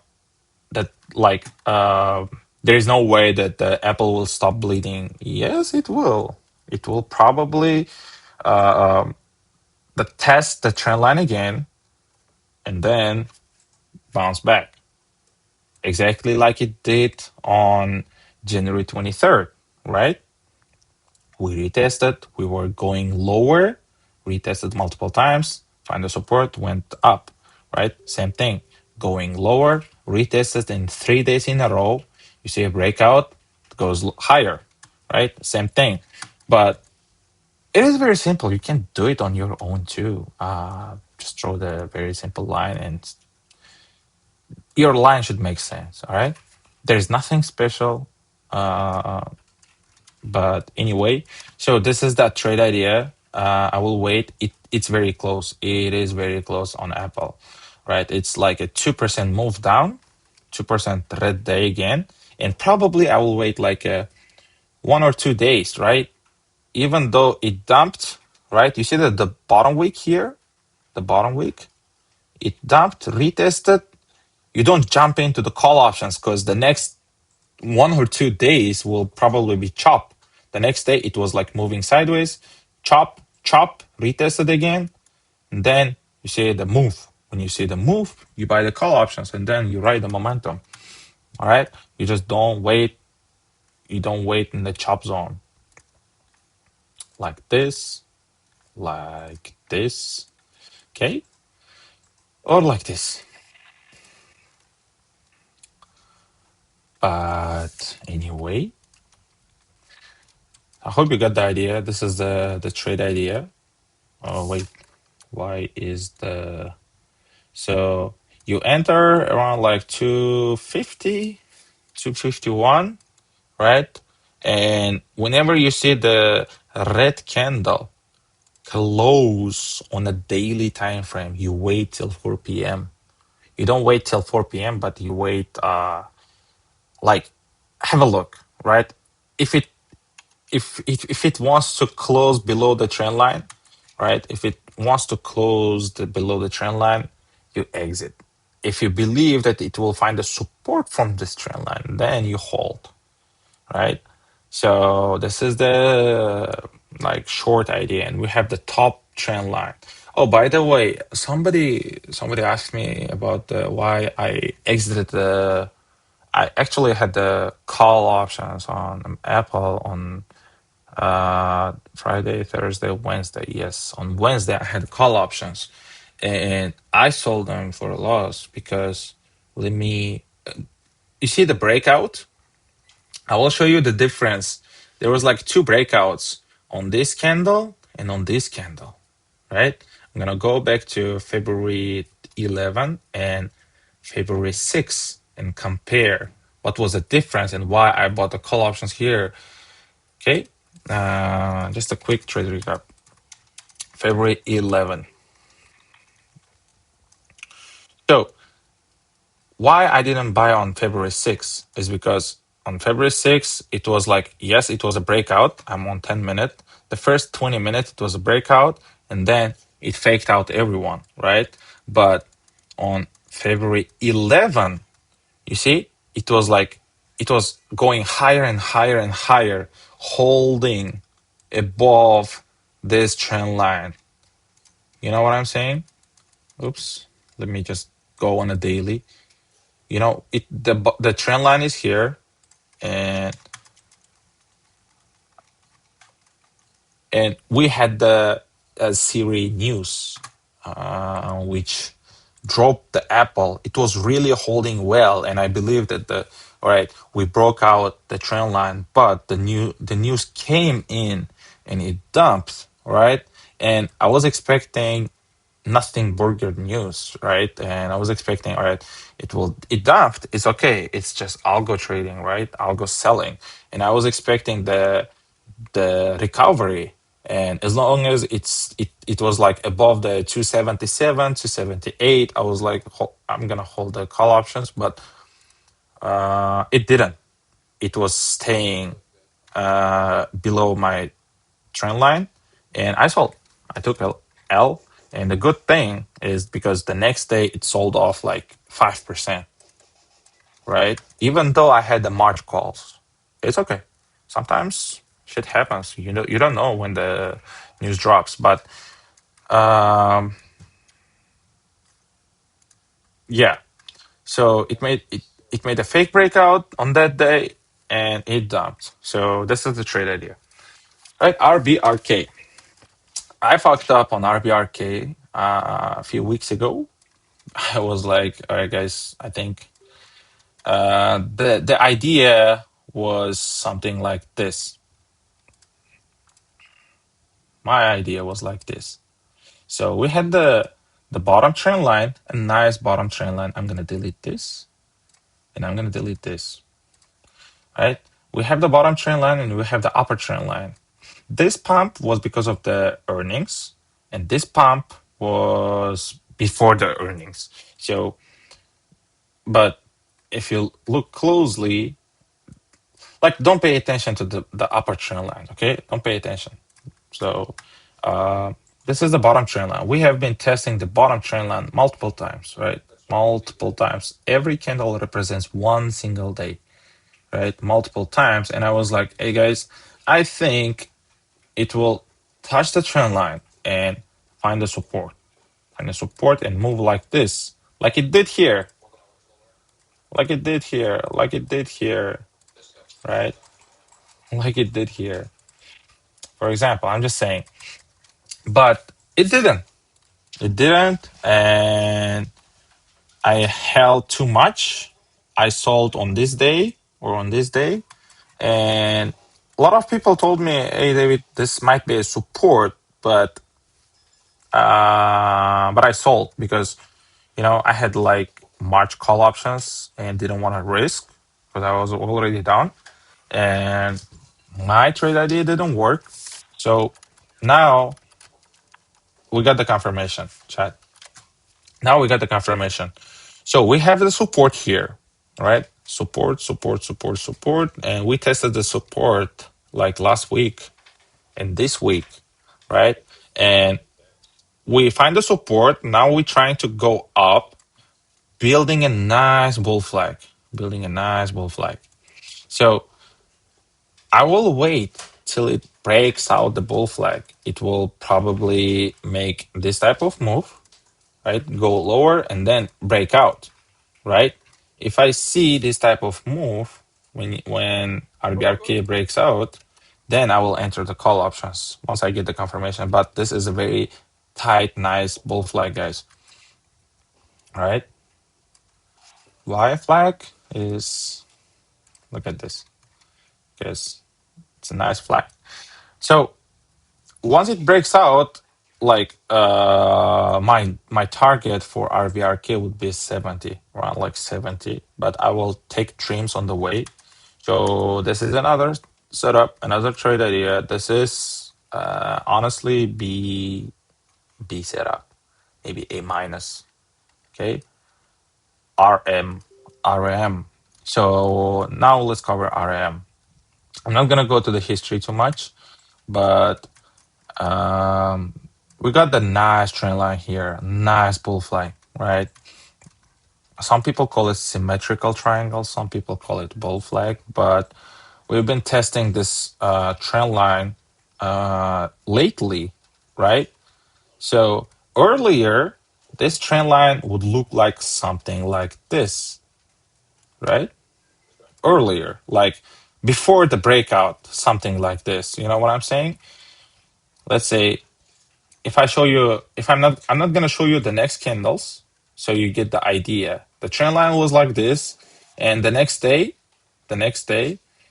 that, like, there is no way that the Apple will stop bleeding. Yes, it will. It will probably test the trend line again and then bounce back, exactly like it did on January 23rd, right? We retested, we were going lower, retested multiple times, find the support, went up, right? Same thing, going lower, retested in 3 days in a row. You see a breakout, it goes higher, right? Same thing. But it is very simple. You can do it on your own too. Just draw the very simple line, and your line should make sense. All right. There's nothing special. But anyway, so this is that trade idea. I will wait. It's very close. It is very close on Apple, right? It's like a 2% move down, 2% red day again, and probably I will wait like 1 or 2 days, right? Even though it dumped, right? You see that the bottom week here, the bottom week, it dumped, retested. You don't jump into the call options because the next 1 or 2 days will probably be chop. The next day it was like moving sideways, chop, chop, retested again, and then you see the move. When you see the move, you buy the call options and then you ride the momentum. All right, you just don't wait. You don't wait in the chop zone. like this, like this, okay, or like this. But anyway, I hope you got the idea. This is the trade idea. Oh wait, why is the so you enter around like 250, 251, right? And whenever you see the red candle close on a daily time frame, you wait till 4 p.m. You don't wait till 4 p.m., but you wait like have a look, right? If it if it wants to close below the trend line, right? If it wants to close below the trend line, you exit. If you believe that it will find a support from this trend line, then you hold, right? So this is the like short idea, and we have the top trend line. Oh, by the way, somebody asked me about why I exited the. I actually had the call options on Apple on Friday, Thursday, Wednesday. Yes, on Wednesday I had call options, and I sold them for a loss because let me. You see the breakout? I will show you the difference. There was like two breakouts on this candle and on this candle, right? I'm gonna go back to February 11 and February 6 and compare what was the difference and why I bought the call options here. Okay, just a quick trade recap. February 11. So why I didn't buy on February 6 is because on February 6 it was like, yes, it was a breakout. I'm on 10 minute. The first 20 minutes it was a breakout, and then it faked out everyone, right? But on February 11, you see, it was like it was going higher and higher and higher, holding above this trend line. You know what I'm saying? Oops. Let me just go on a daily. You know, the trend line is here, and we had the Siri news, which dropped the Apple. It was really holding well, and I believe that all right, we broke out the trend line, but the news came in and it dumped, right? And I was expecting nothing burger news, right? And I was expecting, all right, it dumped. It's okay. It's just algo trading, right? Algo selling. And I was expecting the recovery. And as long as it was like above the 277, 278, I was like, I'm gonna hold the call options, but it didn't. It was staying below my trend line, and I sold. I took a L, and the good thing is because the next day it sold off like 5%, right? Even though I had the March calls, it's okay. Sometimes shit happens. You don't know when the news drops, but yeah. So it made a fake breakout on that day, and it dumped. So this is the trade idea, right? RBRK. I fucked up on RBRK a few weeks ago. I was like, all right, guys, I think the idea was something like this. My idea was like this. So we had the bottom trend line, a nice bottom trend line. I'm gonna delete this, and I'm gonna delete this. Right? We have the bottom trend line and we have the upper trend line. This pump was because of the earnings, and this pump was before the earnings. So, but if you look closely, like don't pay attention to the upper trend line, okay? Don't pay attention. So, this is the bottom trend line. We have been testing the bottom trend line multiple times, right? Multiple times. Every candle represents one single day, right? Multiple times. And I was like, hey guys, I think it will touch the trend line and find the support. Find the support and move like this. Like it did here. Like it did here. Like it did here. Right? Like it did here. For example, I'm just saying, but it didn't. It didn't, and I held too much. I sold on this day or on this day, and a lot of people told me, "Hey, David, this might be a support," but I sold because I had like March call options and didn't want to risk because I was already down, and my trade idea didn't work. So now we got the confirmation, chat. Now we got the confirmation. So we have the support here, right? Support, support, support, support. And we tested the support like last week and this week, right? And we find the support. Now we're trying to go up, building a nice bull flag, building a nice bull flag. So I will wait till it breaks out the bull flag. It will probably make this type of move, right? Go lower and then break out, right? If I see this type of move when RBRK breaks out, then I will enter the call options once I get the confirmation. But this is a very tight, nice bull flag, guys. All right. Y flag is, look at this, because it's a nice flag. So once it breaks out, like my target for RVRK would be 70, around like 70, but I will take trims on the way. So this is another setup, another trade idea. This is honestly B setup, maybe A minus. Okay, RM, RM. So now let's cover RM. I'm not gonna go to the history too much, but we got the nice trend line here, nice bull flag, right? Some people call it symmetrical triangle, some people call it bull flag, but we've been testing this trend line lately, right? So earlier, this trend line would look like something like this, right? Earlier, like before the breakout, something like this. You know what I'm saying? Let's say if I show you, if I'm not gonna show you the next candles, so you get the idea. The trend line was like this, and the next day,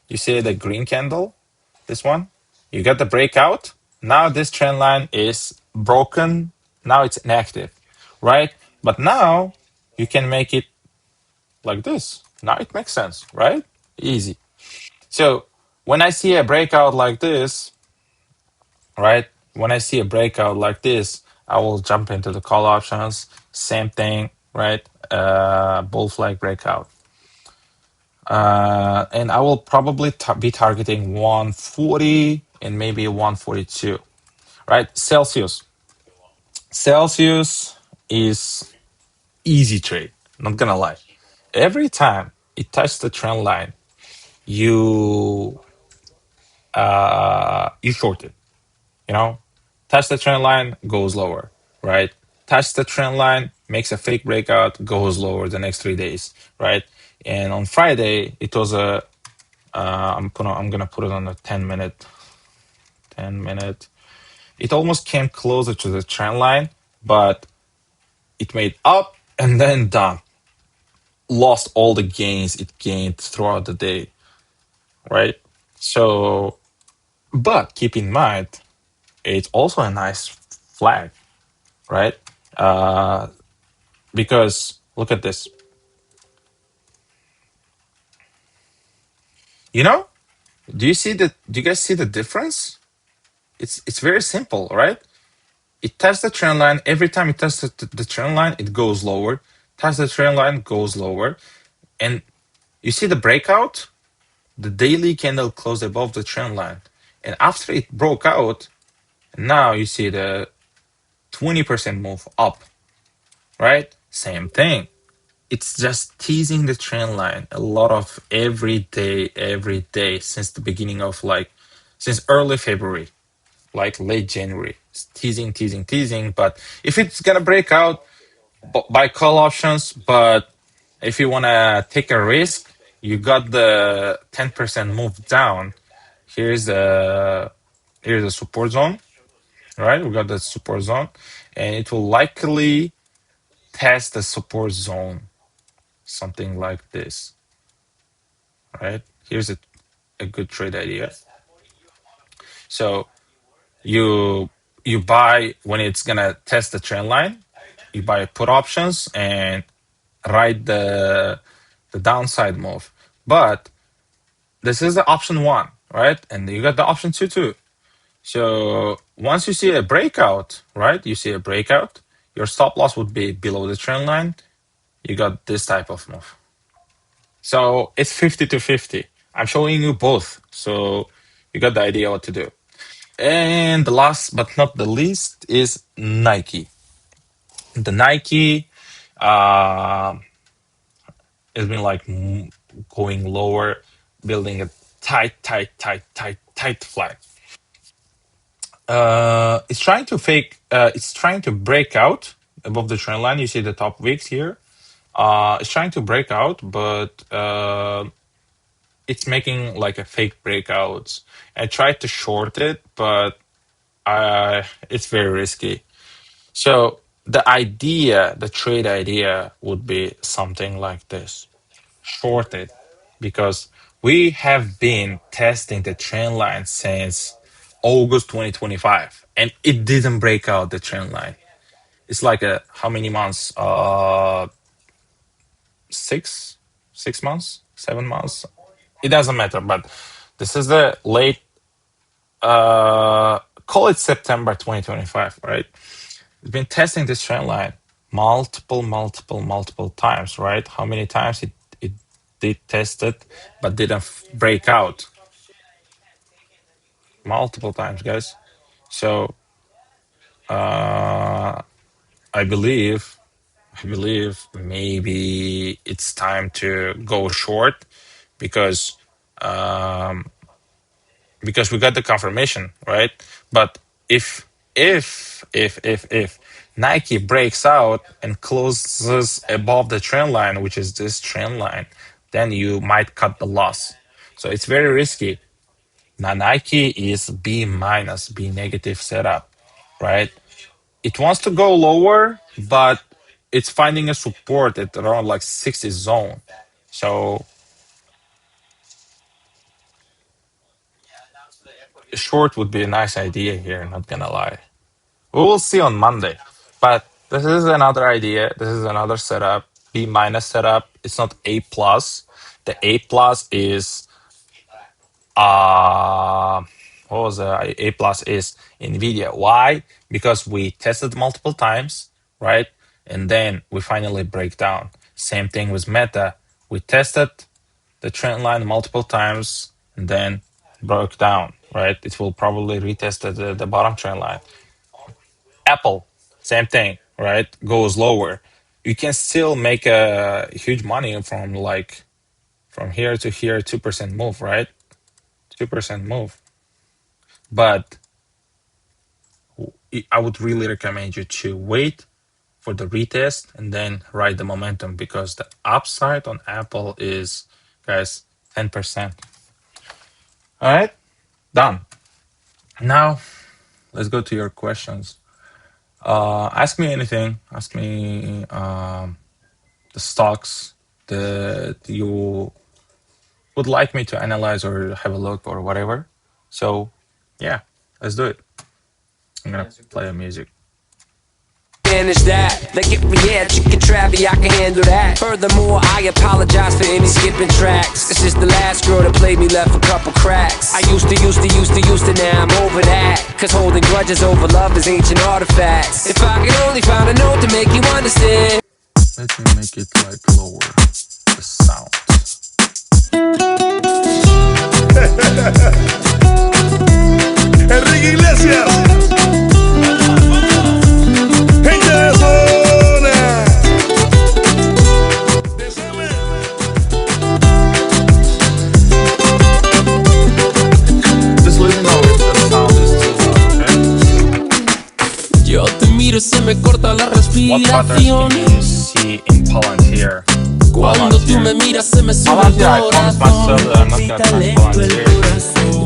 you see the green candle, this one, you get the breakout. Now this trend line is broken. Now it's inactive, right? But now you can make it like this. Now it makes sense, right? Easy. So when I see a breakout like this, right? When I see a breakout like this, I will jump into the call options. Same thing, right? Bull flag breakout. And I will probably be targeting 140 and maybe 142, right? Celsius. Celsius is easy trade, not gonna lie. Every time it touches the trend line, you you short it. Touch the trend line, goes lower, right? Touch the trend line, makes a fake breakout, goes lower the next 3 days, right? And on Friday, it was I'm gonna put it on a 10 minute, 10 minute. It almost came closer to the trend line, but it made up and then down. Lost all the gains it gained throughout the day, right? So, but keep in mind, it's also a nice flag, right? Because look at this. You know, do you guys see the difference? It's very simple, right? It tests the trend line. Every time it tests the trend line, it goes lower. Tests the trend line, goes lower. And you see the breakout? The daily candle closed above the trend line. And after it broke out, now you see the 20% move up, right? Same thing. It's just teasing the trend line a lot of every day since the beginning of since early February, like late January. It's teasing, teasing, teasing. But if it's gonna break out, buy call options. But if you wanna take a risk, you got the 10% move down. Here's the here's a support zone, right? We got the support zone, and it will likely test the support zone, something like this, right? Here's a good trade idea. So you buy when it's gonna test the trend line, you buy put options and ride the downside move. But this is the option one, right? And you got the option two too. So once you see a breakout, right? You see a breakout, your stop loss would be below the trend line. You got this type of move. So it's 50 to 50. I'm showing you both. So you got the idea what to do. And the last but not the least is Nike. The Nike has been like going lower, building a tight flag. It's trying to it's trying to break out above the trend line. You see the top wicks here. It's trying to break out, but it's making like a fake breakouts. I tried to short it, but it's very risky. So the trade idea would be something like this. Short it, because we have been testing the trend line since August 2025 and it didn't break out the trend line. It's like how many months? 6 months, 7 months. It doesn't matter, but this is the late call it September 2025, right? We've been testing this trend line multiple times, right? How many times it did test it, but didn't break out? Multiple times, guys. So I believe maybe it's time to go short because we got the confirmation, right? But if Nike breaks out and closes above the trend line, which is this trend line, then you might cut the loss. So it's very risky. Now Nike is B minus, B negative setup, right? It wants to go lower, but it's finding a support at around like 60 zone. So short would be a nice idea here, not gonna lie. We will see on Monday. But this is another idea. This is another setup. B minus setup. It's not A plus. The A plus is what was the A plus is Nvidia. Why? Because we tested multiple times, right? And then we finally break down. Same thing with Meta. We tested the trend line multiple times and then broke down, right? It will probably retest the bottom trend line. Apple, same thing, right? Goes lower. You can still make a huge money from here to here, 2% move, right? 2% move. But I would really recommend you to wait for the retest and then ride the momentum, because the upside on Apple is, guys, 10%. All right, done. Now, let's go to your questions. Ask me anything. Ask me the stocks that you would like me to analyze or have a look or whatever. So, yeah, let's do it. I'm gonna play the music. Manage that, like it, yeah, chicken trappy, I can handle that. Furthermore, I apologize for any skipping tracks. This is the last girl that played me, left a couple cracks. I used to, now I'm over that. Cause holding grudges over love is ancient artifacts. If I could only find a note to make you understand. Let me make it like lower, the sound. Enrique Iglesias. Gente de zona. Just let me know if the sound is too loud, okay? Yo te miro, se me corta la What patterns respiración. can you see in Palantir? Cuando tú me miras, se me sube el Palantir, I promised myself that I'm not gonna touch Palantir.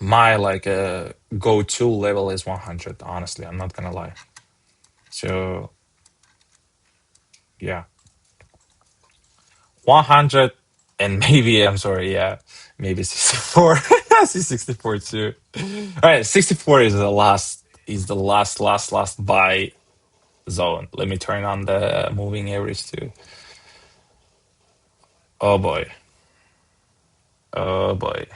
my like go-to level is 100. Honestly, I'm not gonna lie. So yeah, 100 and maybe I'm sorry, yeah, maybe 64. I see 64 too. All right, 64 is the last buy zone. Let me turn on the moving average too. Oh boy. Oh boy.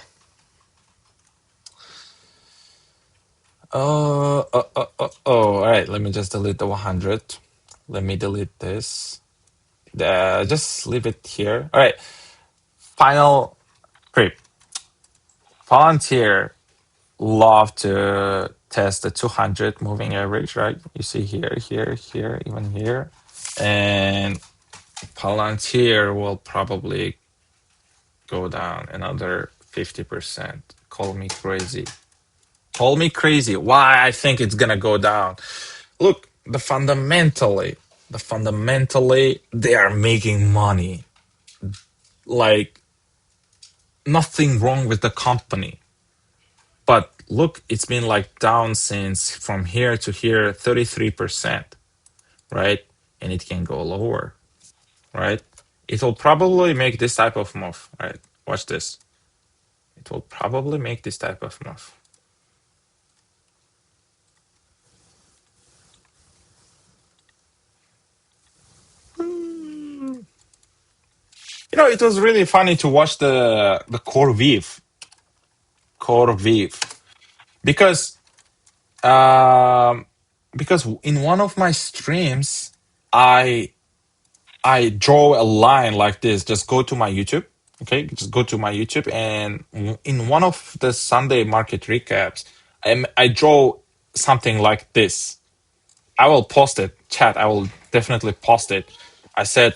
All right. Let me just delete the 100. Let me delete this. Just leave it here. All right. Final creep. Volunteer love to test the 200 moving average, right? You see here, here, here, even here. And Palantir will probably go down another 50%. Call me crazy. Call me crazy. Why I think it's gonna go down? Look, the fundamentally, they are making money. Like nothing wrong with the company. But look, it's been like down since from here to here, 33%, right? And it can go lower, right? It will probably make this type of move, right? Watch this. It will probably make this type of move. It was really funny to watch the Core Viv, because um because in one of my streams I draw a line like this. Just go to my YouTube, okay? Just go to my YouTube, and in one of the Sunday market recaps, I draw something like this. I will post it, chat. I will definitely post it. I said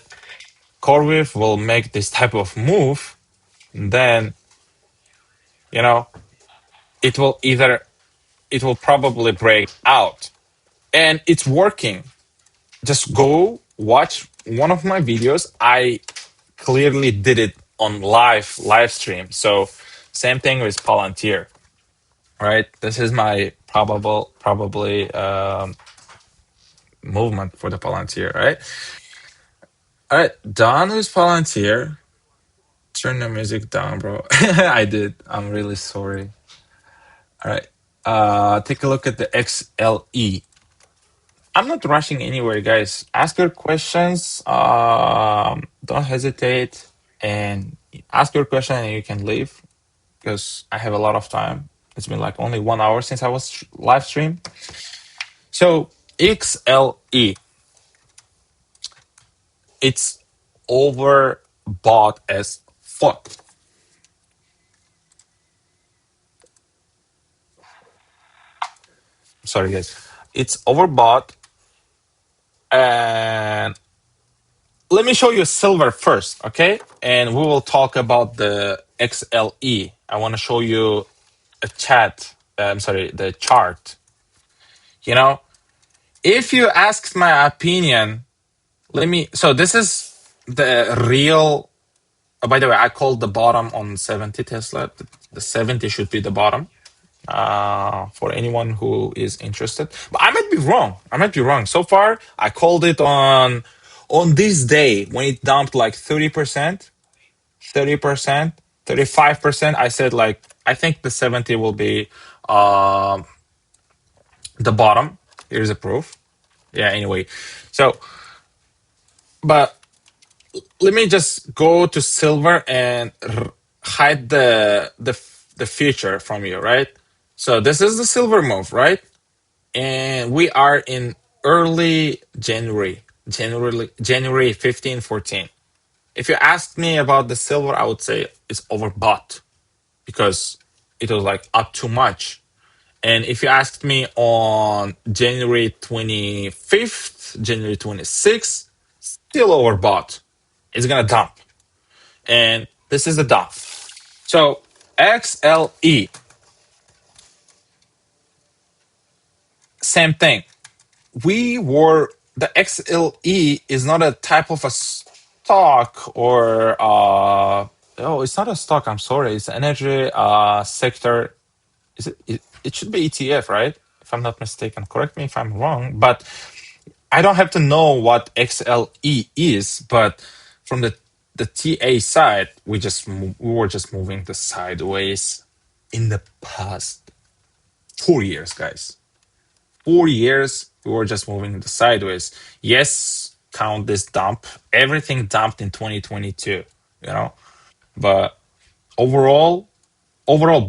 Corviv will make this type of move, and then you know it will probably break out, and it's working. Just go watch one of my videos. I clearly did it on live stream. So same thing with Palantir, right? This is my probably movement for the Palantir, right? All right, done with Palantir. Turn the music down, bro. I did. I'm really sorry. All right. Take a look at the XLE. I'm not rushing anywhere, guys. Ask your questions. Don't hesitate and ask your question, and you can leave because I have a lot of time. It's been like only 1 hour since I was live stream. So XLE, it's overbought as fuck. Sorry, guys. It's overbought, and let me show you silver first, okay? And we will talk about the XLE. I want to show you a chat. I'm sorry, the chart. If you asked my opinion, So this is the real. By the way, I called the bottom on 70 Tesla. The 70 should be the bottom. For anyone who is interested, but I might be wrong. So far, I called it on this day when it dumped like 30%, 30%, 35%. I said like I think the 70 will be the bottom. Here's a proof. Yeah. Anyway, so but let me just go to silver and hide the future from you, right? So this is the silver move, right? And we are in early January 15, 14. If you asked me about the silver, I would say it's overbought because it was like up too much. And if you asked me on January 25th, January 26th, still overbought. It's gonna dump. And this is the dump. So XLE, same thing. The XLE is not a type of a stock or it's not a stock. I'm sorry, it's energy sector. is it should be ETF, right? If I'm not mistaken. Correct me if I'm wrong, but I don't have to know what XLE is, but from the TA side, we were just moving the sideways in the past 4 years, guys. 4 years we were just moving the sideways. Yes, count this dump. Everything dumped in 2022, you know. But overall,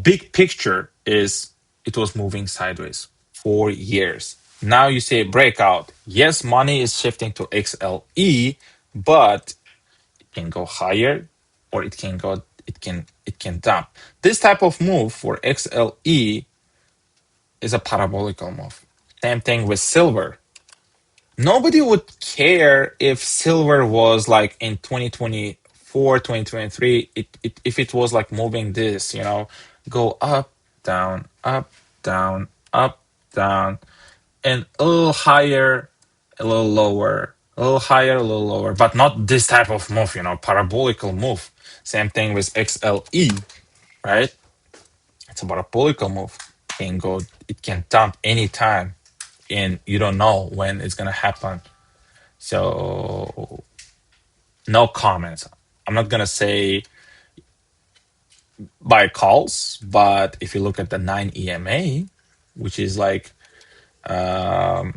big picture is it was moving sideways 4 years. Now you say breakout. Yes, money is shifting to XLE, but it can go higher or it can dump. This type of move for XLE is a parabolical move. Same thing with silver. Nobody would care if silver was like in 2024, 2023, if it was like moving this, go up, down, up, down, and a little higher, a little lower, a little higher, a little lower, but not this type of move, parabolical move. Same thing with XLE, right? It's a parabolical move. It can dump anytime, and you don't know when it's gonna happen. So no comments. I'm not gonna say buy calls, but if you look at the 9 EMA, which is like, wait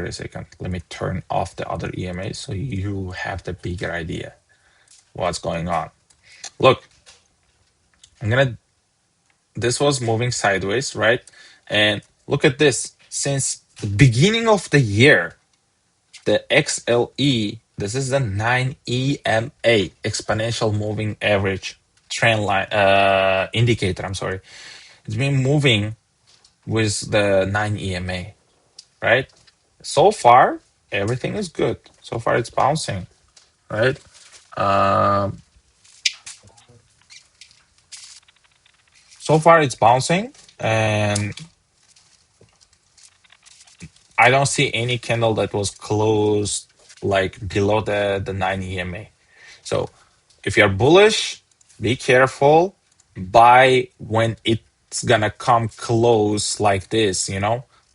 a second. Let me turn off the other EMA so you have the bigger idea what's going on. Look, this was moving sideways, right? And look at this. Since the beginning of the year, the XLE, this is the 9 EMA, exponential moving average trend line indicator. I'm sorry. It's been moving with the 9 EMA, right? So far, everything is good. So far, it's bouncing, right? So far, it's bouncing, and I don't see any candle that was closed like below the 9 EMA. So if you're bullish, be careful. Buy when it's gonna come close like this,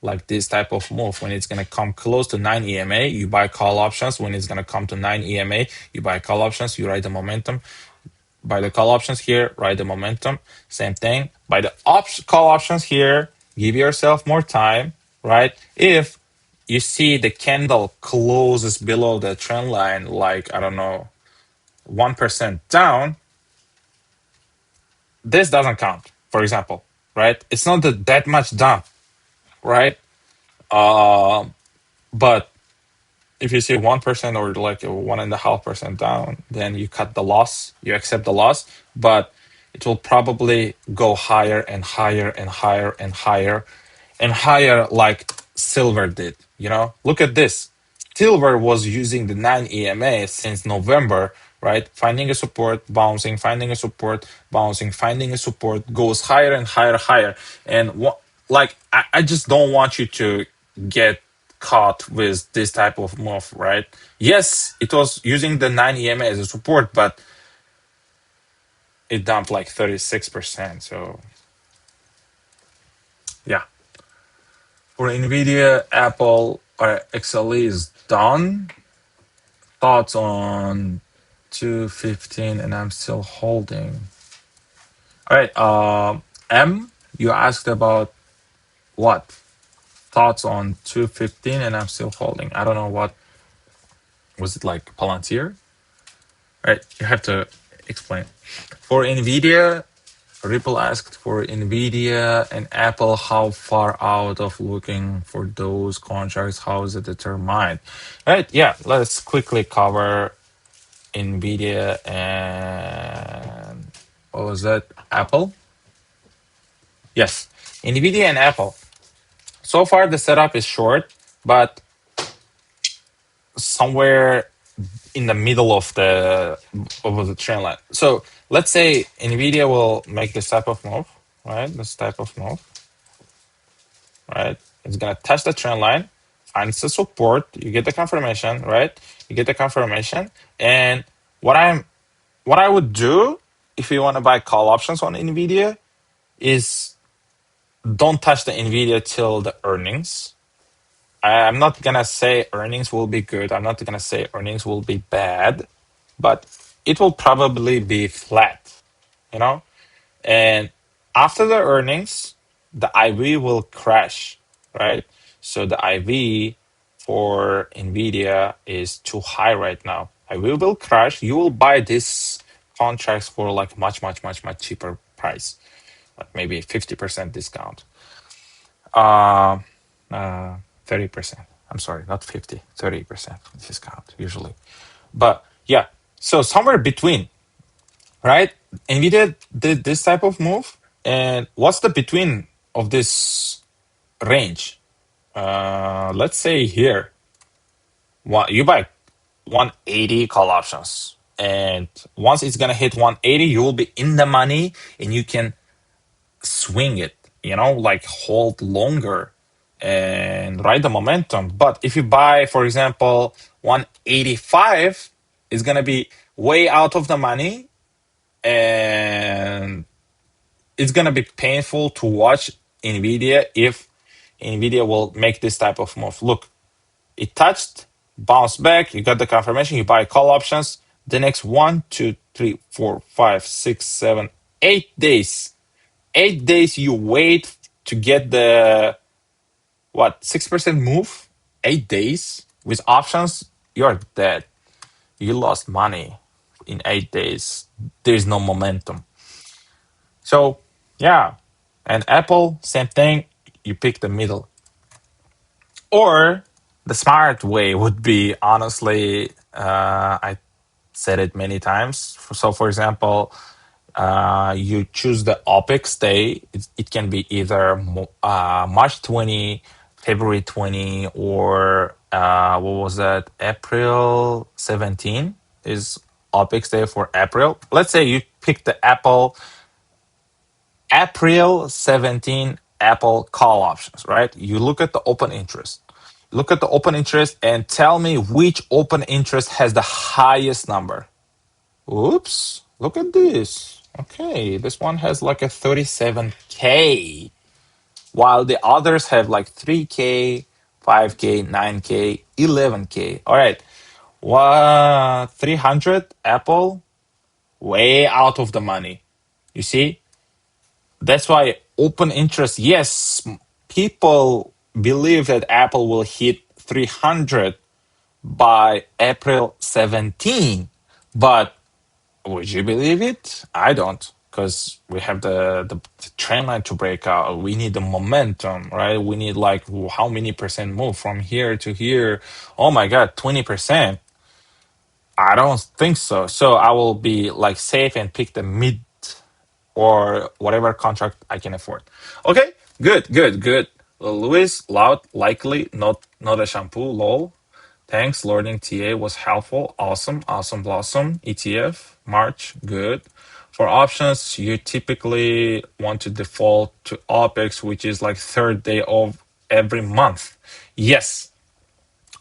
like this type of move. When it's gonna come close to 9 EMA, you buy call options. When it's gonna come to 9 EMA, you buy call options, you ride the momentum. Buy the call options here, ride the momentum. Same thing. Buy the call options here, give yourself more time, right? If you see the candle closes below the trend line, like, I don't know, 1% down, this doesn't count, for example, right? It's not that much down, right? But if you see 1% or like 1.5% down, then you cut the loss, you accept the loss, but it will probably go higher and higher and higher and higher and higher, like silver did. Look at this. Silver was using the 9 EMA since November, right? Finding a support, bouncing, finding a support, bouncing, finding a support, goes higher and higher, higher. And I just don't want you to get caught with this type of move, right? Yes, it was using the 9 EMA as a support, but it dumped like 36%. So, yeah. For NVIDIA, Apple, or XLE is done. Thoughts on 215, and I'm still holding. All right, M, you asked about what? Thoughts on 215, and I'm still holding. I don't know what was it, like Palantir? All right, you have to explain. For NVIDIA, Ripple asked for NVIDIA and Apple, how far out of looking for those contracts, how is it determined? All right, yeah, let's quickly cover NVIDIA and what was that? Apple? Yes, NVIDIA and Apple. So far, the setup is short, but somewhere in the middle of the trend line. So let's say NVIDIA will make this type of move, right? This type of move, right? It's gonna test the trend line, finds the support. You get the confirmation, right? You get the confirmation, and what I would do if you want to buy call options on NVIDIA, is don't touch the Nvidia till the earnings. I'm not gonna say earnings will be good. I'm not gonna say earnings will be bad, but it will probably be flat, you know? And after the earnings, the IV will crash, right? So the IV for Nvidia is too high right now. IV will crash. You will buy this contracts for like much cheaper price, like maybe 50% discount. Uh, 30%. I'm sorry, not 50, 30% discount usually. But yeah, so somewhere between, right? Nvidia did this type of move, and what's the between of this range? Let's say here, you buy 180 call options, and once it's gonna hit 180, you will be in the money, and you can swing it, like hold longer and ride the momentum. But if you buy, for example, 185, it's gonna be way out of the money, and it's gonna be painful to watch Nvidia if Nvidia will make this type of move. Look, it touched, bounced back, you got the confirmation, you buy call options. The next 1, 2, 3, 4, 5, 6, 7, 8 days. 8 days you wait to get the 6% move. 8 days with options, you're dead. You lost money in 8 days. There's no momentum. So yeah, and Apple, same thing. You pick the middle. Or the smart way would be, honestly, I said it many times. So for example, you choose the OPEX day. It can be either March 20, February 20, or what was that? April 17 is OPEX day for April. Let's say you pick the April 17 Apple call options, right? You look at the open interest. Look at the open interest and tell me which open interest has the highest number. Oops, look at this. Okay, this one has like a 37K, while the others have like 3K, 5K, 9K, 11K. All right, 300 Apple, way out of the money. You see? That's why open interest, yes, people believe that Apple will hit 300 by April 17, but would you believe it? I don't, because we have the trend line to break out. We need the momentum, right? We need like how many percent move from here to here? Oh my God, 20%. I don't think so. So I will be like safe and pick the mid or whatever contract I can afford. Okay, good. Louis, loud, likely, not a shampoo, lol. Thanks, Learning TA was helpful. Awesome, blossom. ETF, March, good. For options, you typically want to default to OPEX, which is like third day of every month. Yes,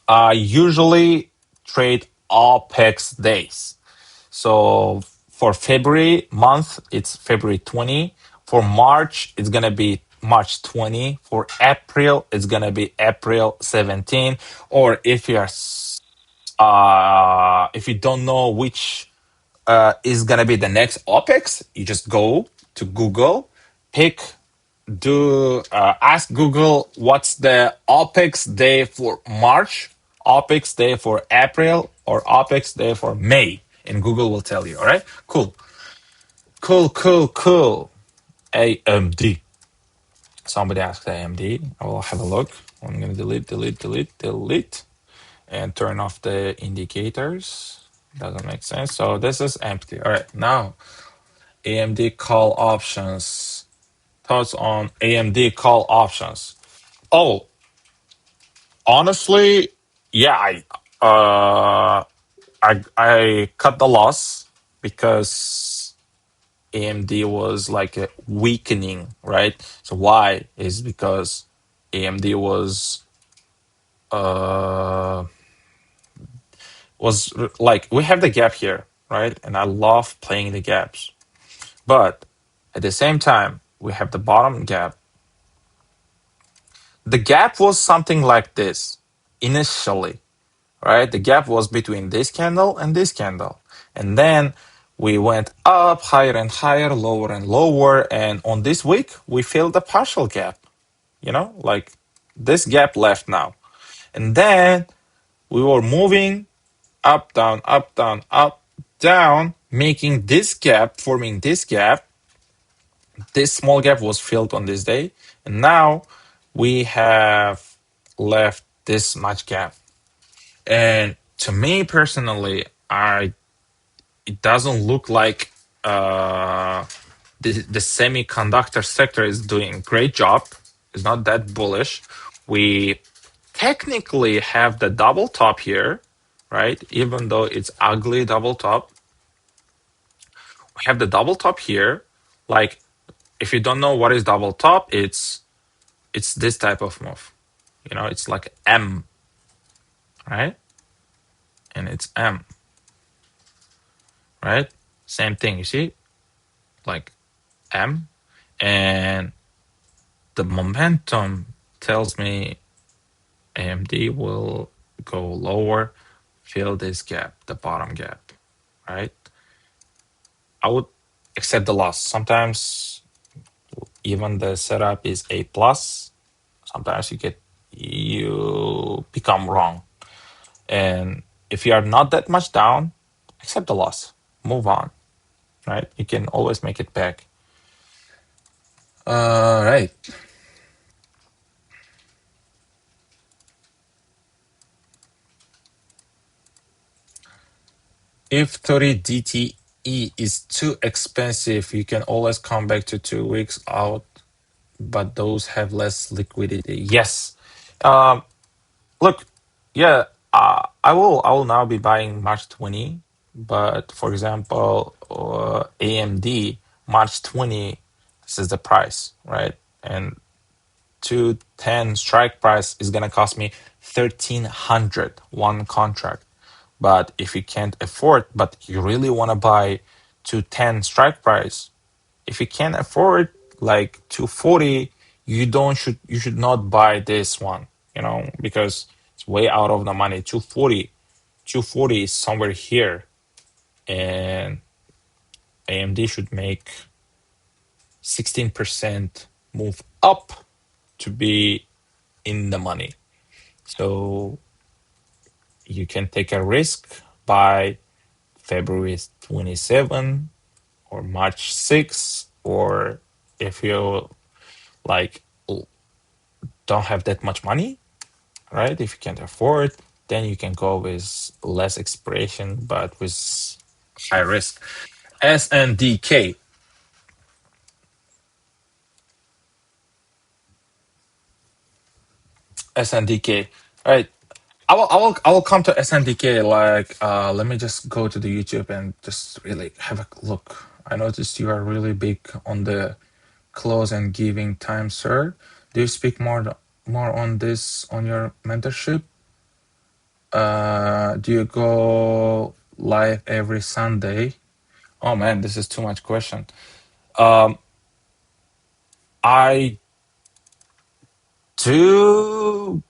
I usually trade OPEX days. So for February month, it's February 20. For March, it's gonna be March 20. For April, it's gonna be April 17. Or if you don't know which is gonna be the next OPEX, you just go to Google, ask Google what's the OPEX day for March, OPEX day for April, or OPEX day for May, and Google will tell you. All right, cool. AMD. Somebody asked AMD. I will have a look. I'm gonna delete, and turn off the indicators. Doesn't make sense. So this is empty. All right, now AMD call options. Thoughts on AMD call options? Oh, honestly, yeah, I cut the loss because AMD was like a weakening, right? So why is because AMD was like we have the gap here, right? And I love playing the gaps, but at the same time, we have the bottom gap. The gap was something like this initially, right? The gap was between this candle and this candle. And then we went up higher and higher, lower and lower. And on this week, we filled the partial gap, like this gap left now. And then we were moving up, down, up, down, up, down, making this gap, forming this gap. This small gap was filled on this day. And now we have left this much gap. And to me personally, it doesn't look like the semiconductor sector is doing a great job. It's not that bullish. We technically have the double top here, right? Even though it's ugly double top, we have the double top here. Like, if you don't know what is double top, it's this type of move. It's like M, right? And it's M, right? Same thing, you see? Like M, and the momentum tells me AMD will go lower, fill this gap, the bottom gap, right? I would accept the loss. Sometimes even the setup is A plus. Sometimes you become wrong. And if you are not that much down, accept the loss. Move on, right? You can always make it back. Right. If 30 DTE is too expensive, you can always come back to 2 weeks out, but those have less liquidity. Yes. Look, yeah, I will now be buying March 20, but for example, AMD March 20, this is the price, right? And 210 strike price is gonna cost me 1,300 one contract. But if you can't afford, but you really want to buy 210 strike price, if you can't afford like 240, you should not buy this one, because it's way out of the money. 240 is somewhere here, and AMD should make 16% move up to be in the money. So you can take a risk by February 27 or March 6, or if you like don't have that much money, right? If you can't afford, then you can go with less expiration but with high risk. SNDK. SNDK. All right. I will come to SNDK. Like, let me just go to the YouTube and just really have a look. I noticed you are really big on the close and giving time, sir. Do you speak more on this on your mentorship? Do you go live every Sunday? Oh man, this is too much question. I do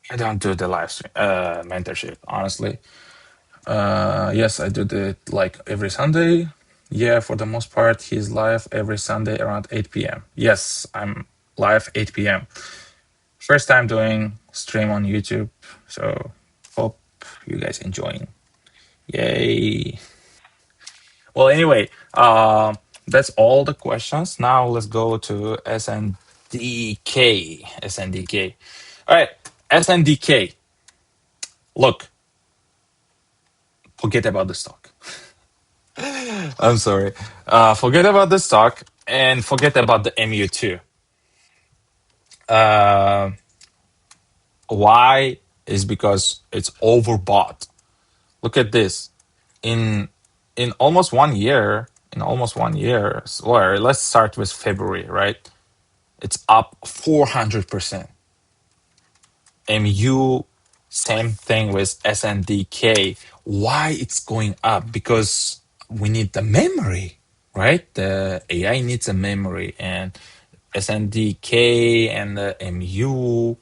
I don't do the live stream mentorship, honestly. Yes, I do it like every Sunday. Yeah, for the most part, he's live every Sunday around 8 p.m. Yes, I'm live 8 p.m. First time doing stream on YouTube, so hope you guys enjoying. Yay! Well, anyway, that's all the questions. Now let's go to SNDK. SNDK. All right, SNDK. Look, forget about the stock. I'm sorry. Forget about the stock and forget about the MU2. Why? Is because it's overbought. Look at this. In almost 1 year, or let's start with February, right? It's up 400%. MU, same thing with SNDK. Why it's going up? Because we need the memory. right? The AI needs a memory, and SNDK and the MU,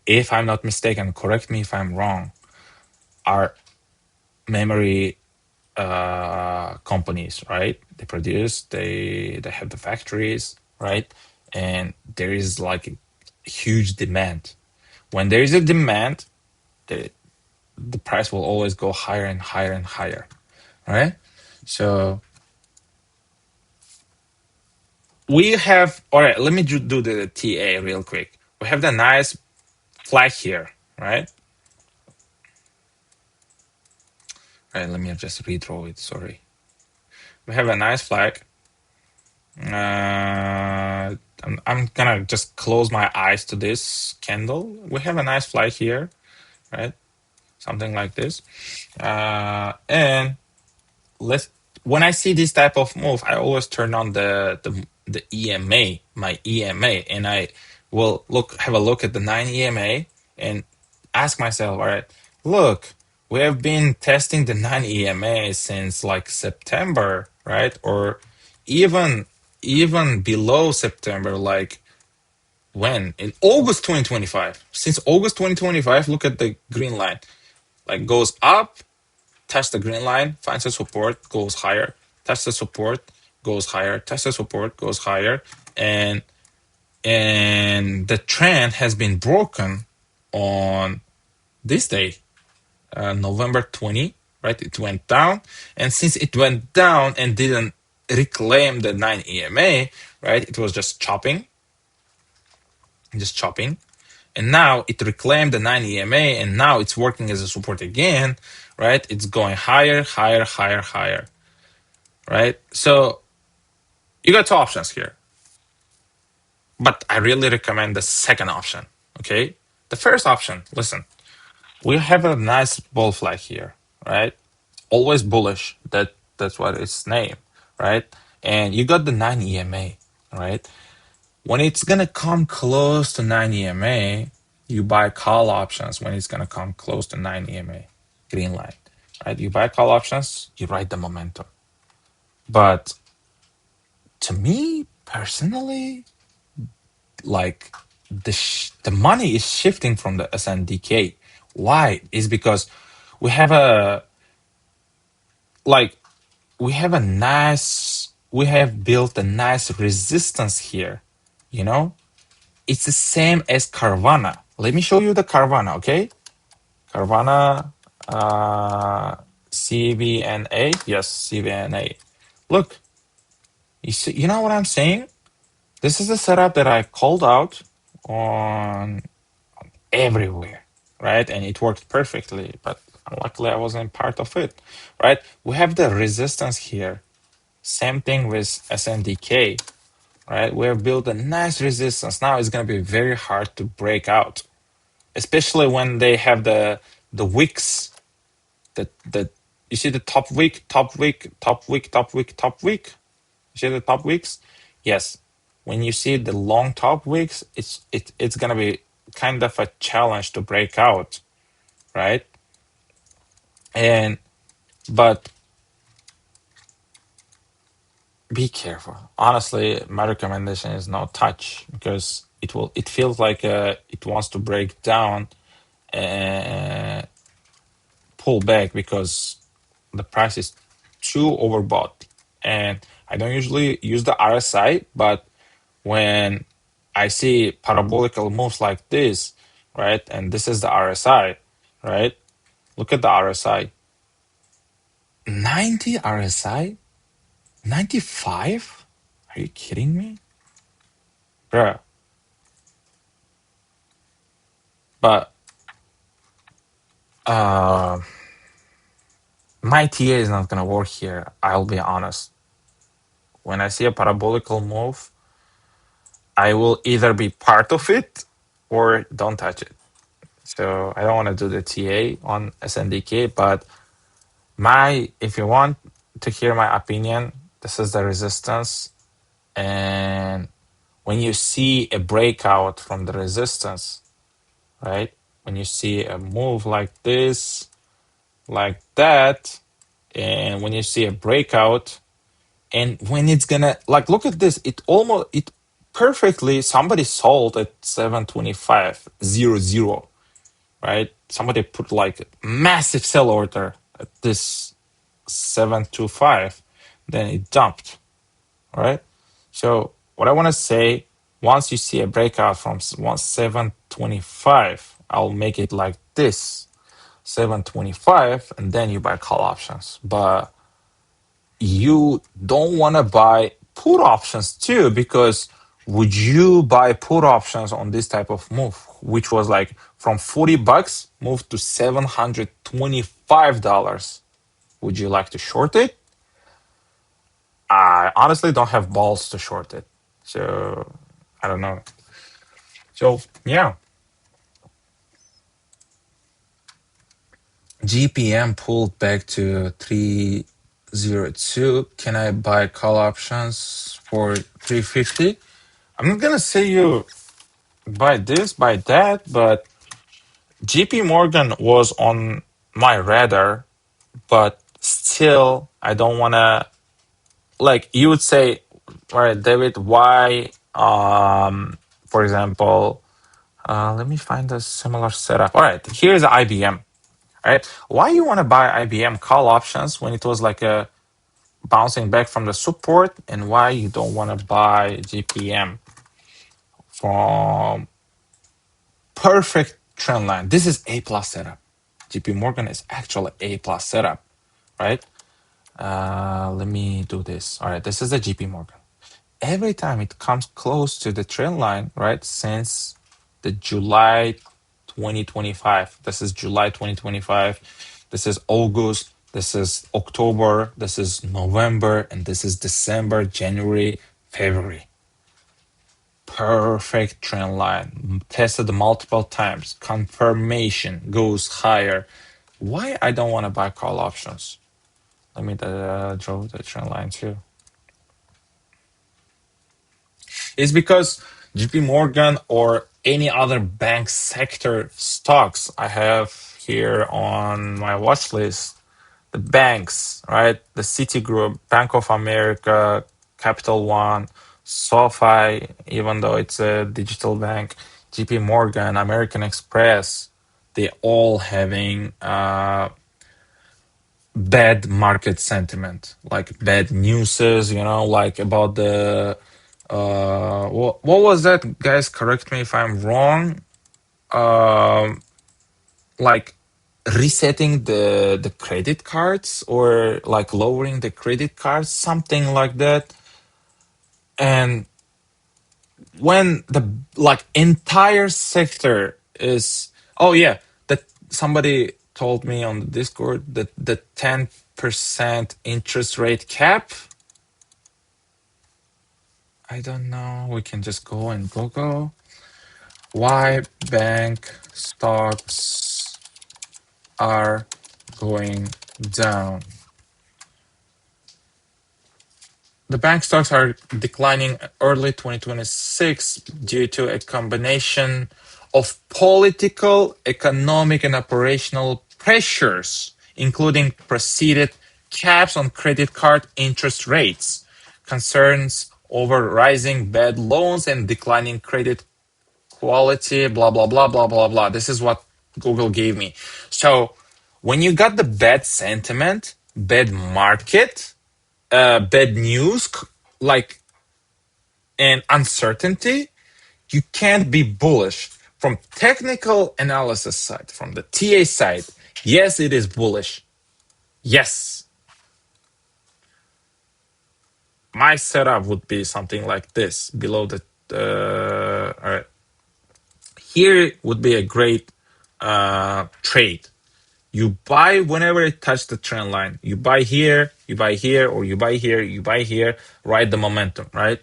if I'm not mistaken, correct me if I'm wrong, are memory companies, right? They produce, they have the factories, right? And there is like a huge demand. When there is a demand, the price will always go higher and higher and higher, right? So we have, all right, let me do the TA real quick. We have the nice flag here, right? All right, let me just redraw it, sorry. We have a nice flag. I'm gonna just close my eyes to this candle. We have a nice flag here, right? Something like this. And let's, when I see this type of move, I always turn on the EMA, my EMA, and I will have a look at the 9 EMA and ask myself, all right, look, we have been testing the 9 EMA since like September, right? Or even below September, like when? In August 2025. Since August 2025, look at the green line. Like goes up, touch the green line, finds a support, goes higher, touch the support, goes higher, touch the support, goes higher, and the trend has been broken on this day, November 20, right? It went down, and since it went down and didn't reclaim the 9 EMA, right? It was just chopping, and now it reclaimed the 9 EMA, and now it's working as a support again, right? It's going higher, higher, higher, higher, right? So you got two options here, but I really recommend the second option, okay? The first option, listen, we have a nice bull flag here, right? Always bullish, that's what it's named, right? And you got the 9 EMA, right? When it's gonna come close to 9 EMA, you buy call options when it's gonna come close to 9 EMA, green line, right? You buy call options, you ride the momentum. But to me personally, like the money is shifting from the SNDK. Why? Is because we have a like we have a nice we have built a nice resistance here, you know? It's the same as Carvana. Let me show you the Carvana, okay? Carvana, CVNA. Yes, CVNA. Look, you see, you know what I'm saying? This is the setup that I called out on everywhere, right? And it worked perfectly, but luckily I wasn't part of it, right? We have the resistance here. Same thing with SNDK, right? We have built a nice resistance. Now it's going to be very hard to break out, especially when they have the wicks. That you see the top wick, top wick, top wick, top wick, top wick. You see the top wicks? Yes. When you see the long top wicks, it's going to be kind of a challenge to break out, right? And but be careful. Honestly, my recommendation is no touch, because it feels like it wants to break down and pull back because the price is too overbought. And I don't usually use the RSI, but when I see parabolical moves like this, right? And this is the RSI, right? Look at the RSI. 90 RSI? 95? Are you kidding me? Bruh. But my TA is not gonna work here, I'll be honest. When I see a parabolical move, I will either be part of it or don't touch it. So I don't want to do the TA on SNDK, but if you want to hear my opinion, this is the resistance. And when you see a breakout from the resistance, right? When you see a move like this, like that, and when you see a breakout, And when it's gonna, like, look at this, it perfectly, somebody sold at 725.00, right? Somebody put like a massive sell order at this 725, then it dumped, right? So what I want to say, once you see a breakout from 725, I'll make it like this, 725, and then you buy call options. But you don't want to buy put options too, because would you buy put options on this type of move, which was like from $40 moved to $725? Would you like to short it? I honestly don't have balls to short it. So I don't know. So yeah. GPM pulled back to 302. Can I buy call options for 350? I'm not gonna say you buy this, buy that, but JP Morgan was on my radar, but still I don't wanna, like, you would say, all right, David, why for example, let me find a similar setup. All right, here's IBM. All right, why you want to buy IBM call options when it was like a bouncing back from the support, and why you don't want to buy GPM from perfect trend line? This is A plus setup. JP Morgan is actually A plus setup, right? Let me do this. All right, this is the JP Morgan. Every time it comes close to the trend line, right, since the July 2025, this is July 2025, this is August, this is October, this is November, and this is December, January, February. Perfect trend line, tested multiple times, confirmation, goes higher. Why I don't want to buy call options? Let me draw the trend line too. It's because JP Morgan or any other bank sector stocks I have here on my watch list, the banks, right? The Citigroup, Bank of America, Capital One, SoFi, even though it's a digital bank, JP Morgan, American Express, they all having bad market sentiment, like bad newses, like about the what was that, guys? Correct me if I'm wrong. Like resetting the credit cards, or like lowering the credit cards, something like that. And when the like entire sector is, oh yeah, that somebody told me on the Discord that the 10% interest rate cap, I don't know, we can just go and Google why bank stocks are going down. The bank stocks are declining early 2026 due to a combination of political, economic, and operational pressures, including preceded caps on credit card interest rates, concerns over rising bad loans and declining credit quality, blah, blah, blah, blah, blah, blah. This is what Google gave me. So when you got the bad sentiment, bad market, bad news, like, and uncertainty, you can't be bullish. From technical analysis side, from the TA side, yes, it is bullish. Yes. My setup would be something like this below the, all right. Here would be a great trade. You buy whenever it touches the trend line. You buy here, or you buy here, ride the momentum, right?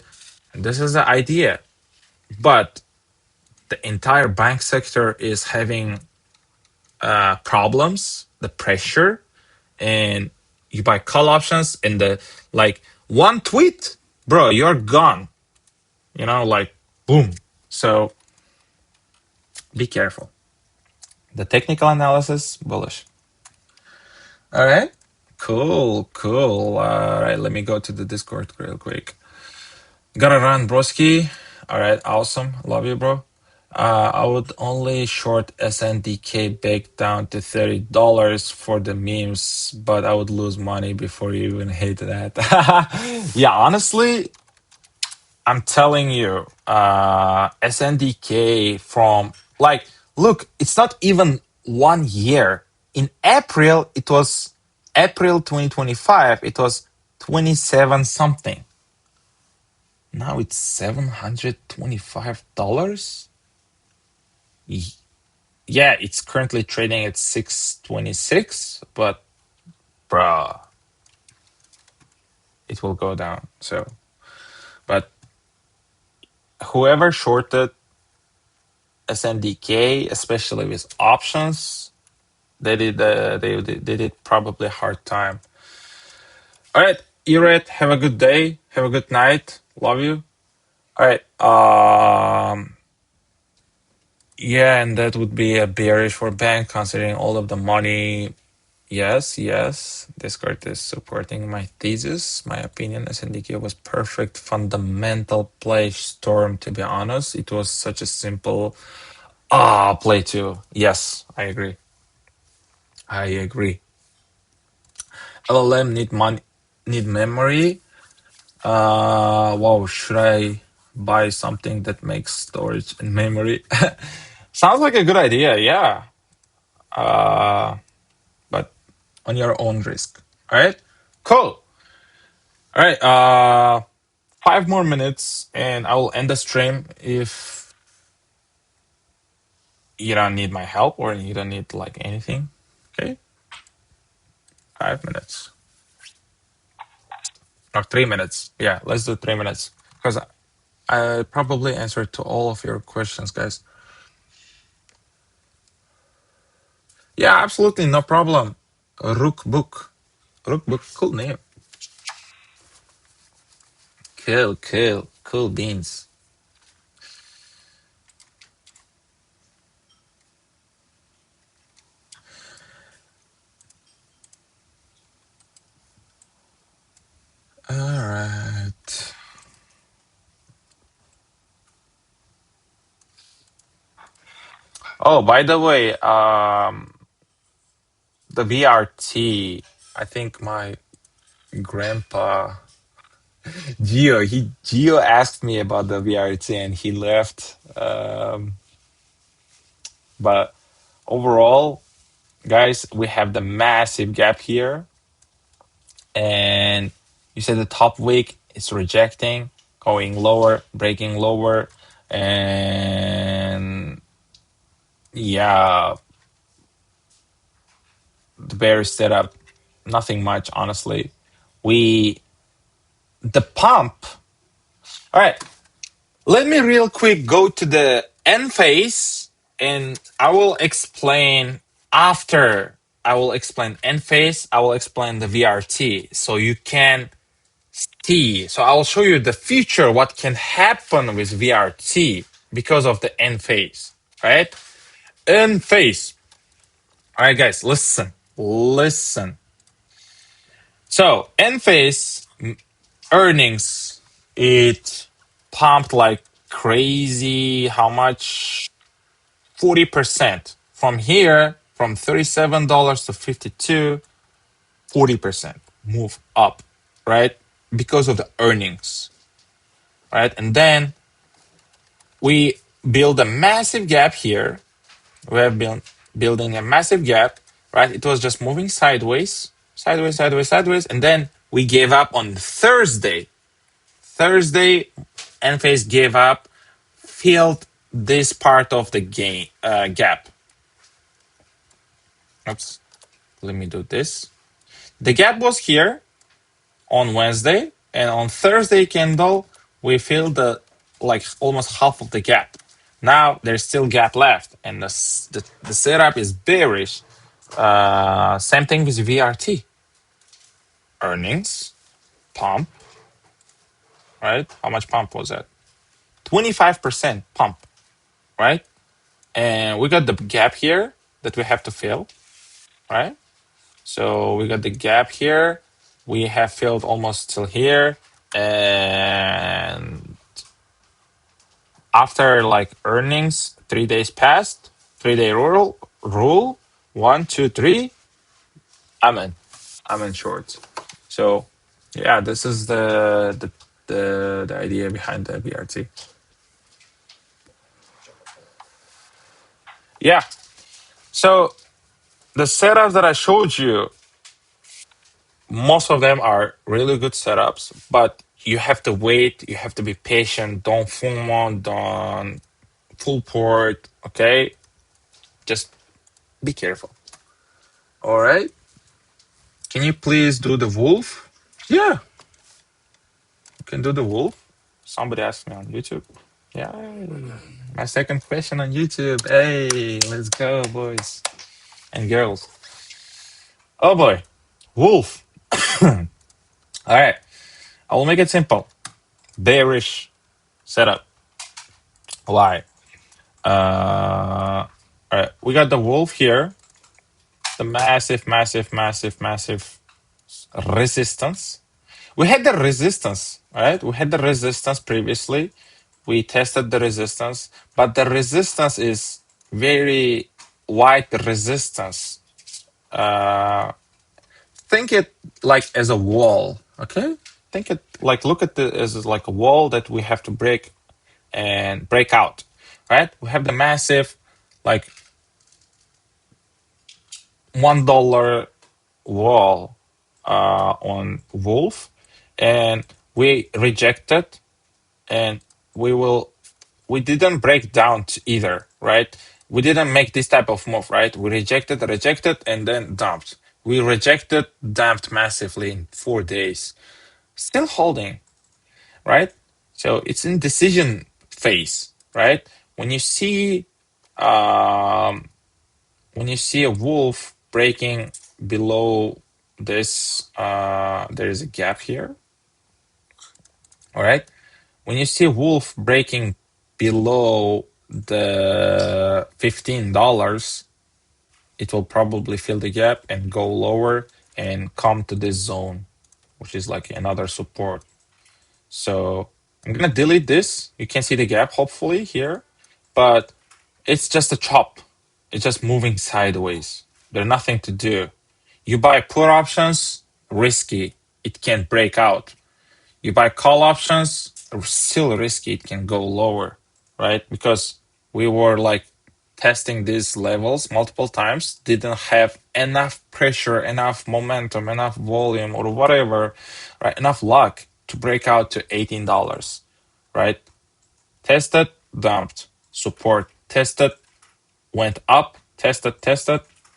And this is the idea. But the entire bank sector is having problems, the pressure, and you buy call options, and the like one tweet, bro, you're gone. Like boom. So be careful. The technical analysis, bullish. All right. Cool, cool. All right, let me go to the Discord real quick. Gotta run, broski. All right, awesome. Love you, bro. I would only short SNDK back down to $30 for the memes, but I would lose money before you even hit that. Yeah, honestly, I'm telling you, SNDK from like, look, it's not even 1 year. In April, it was April 2025, it was 27 something. Now it's $725. Yeah, it's currently trading at 626, but bruh, it will go down. So, but whoever shorted SNDK, especially with options, they did probably a hard time. All right, Eret, have a good day, have a good night. Love you. All right. Yeah, and that would be a bearish for bank considering all of the money. Yes, yes. Discord is supporting my thesis. My opinion, SNDK was perfect fundamental play storm, to be honest. It was such a simple play too. Yes, I agree. I agree. LLM need memory. Wow, should I buy something that makes storage and memory? Sounds like a good idea, yeah. But on your own risk. All right, cool. All right, 5 more minutes and I will end the stream if you don't need my help or you don't need like anything. Okay, 5 minutes or 3 minutes. Yeah, let's do 3 minutes because I probably answered to all of your questions, guys. Yeah, absolutely, no problem. Rookbook. Rookbook, cool name. Cool beans. All right. Oh, by the way, the VRT, I think my grandpa Gio asked me about the VRT and he left. But overall, guys, we have the massive gap here. And you said the top wick is rejecting, going lower, breaking lower. And yeah, the bearish setup, nothing much, honestly. The pump. All right, let me real quick go to the N phase and I will explain after I will explain N phase, I will explain the VRT so you can see. So I will show you the future, what can happen with VRT because of the N phase, right? N phase. All right, guys, listen. So N phase earnings, it pumped like crazy. How much? 40% from here, from $37 to 52, 40% move up, right? Because of the earnings, right? And then we build a massive gap here. We have been building a massive gap, right? It was just moving sideways, and then we gave up on Thursday. Enphase gave up, filled this part of the gap. Oops, let me do this. The gap was here on Wednesday, and on Thursday candle, we filled the like almost half of the gap. Now there's still gap left, and the setup is bearish. Same thing with VRT. Earnings, pump, right? How much pump was that? 25% pump, right? And we got the gap here that we have to fill, right? So we got the gap here. We have filled almost till here. And after like earnings, 3 days passed, 3 day rule, 1, 2, 3, I'm in. I'm in shorts. So yeah, this is the idea behind the BRT. Yeah. So the setups that I showed you, most of them are really good setups, but you have to wait, you have to be patient, don't FOMO, don't full port, okay? Just be careful. All right. Can you please do the wolf? Yeah, you can do the wolf. Somebody asked me on YouTube. Yeah, my second question on YouTube. Hey, let's go, boys and girls. Oh boy, wolf. All right, I will make it simple. Bearish setup. Why? All right, we got the wolf here. The massive resistance. We had the resistance, right? We had the resistance previously. We tested the resistance, but the resistance is very wide resistance. Think it like as a wall, okay? Think it like look at it as like a wall that we have to break and break out, right? We have the massive, like $1 wall on Wolf, and we rejected, and we didn't break down either, right? We didn't make this type of move, right? We rejected, and then dumped. We rejected, dumped massively in 4 days. Still holding, right? So it's in decision phase, right? When you see a wolf breaking below this, there is a gap here. All right. When you see a wolf breaking below the $15, it will probably fill the gap and go lower and come to this zone, which is like another support. So I'm gonna delete this. You can see the gap hopefully here, but it's just a chop. It's just moving sideways. There's nothing to do. You buy put options, risky. It can break out. You buy call options, still risky. It can go lower, right? Because we were like testing these levels multiple times, didn't have enough pressure, enough momentum, enough volume, or whatever, right? Enough luck to break out to $18, right? Tested, dumped. Support, tested, went up, tested,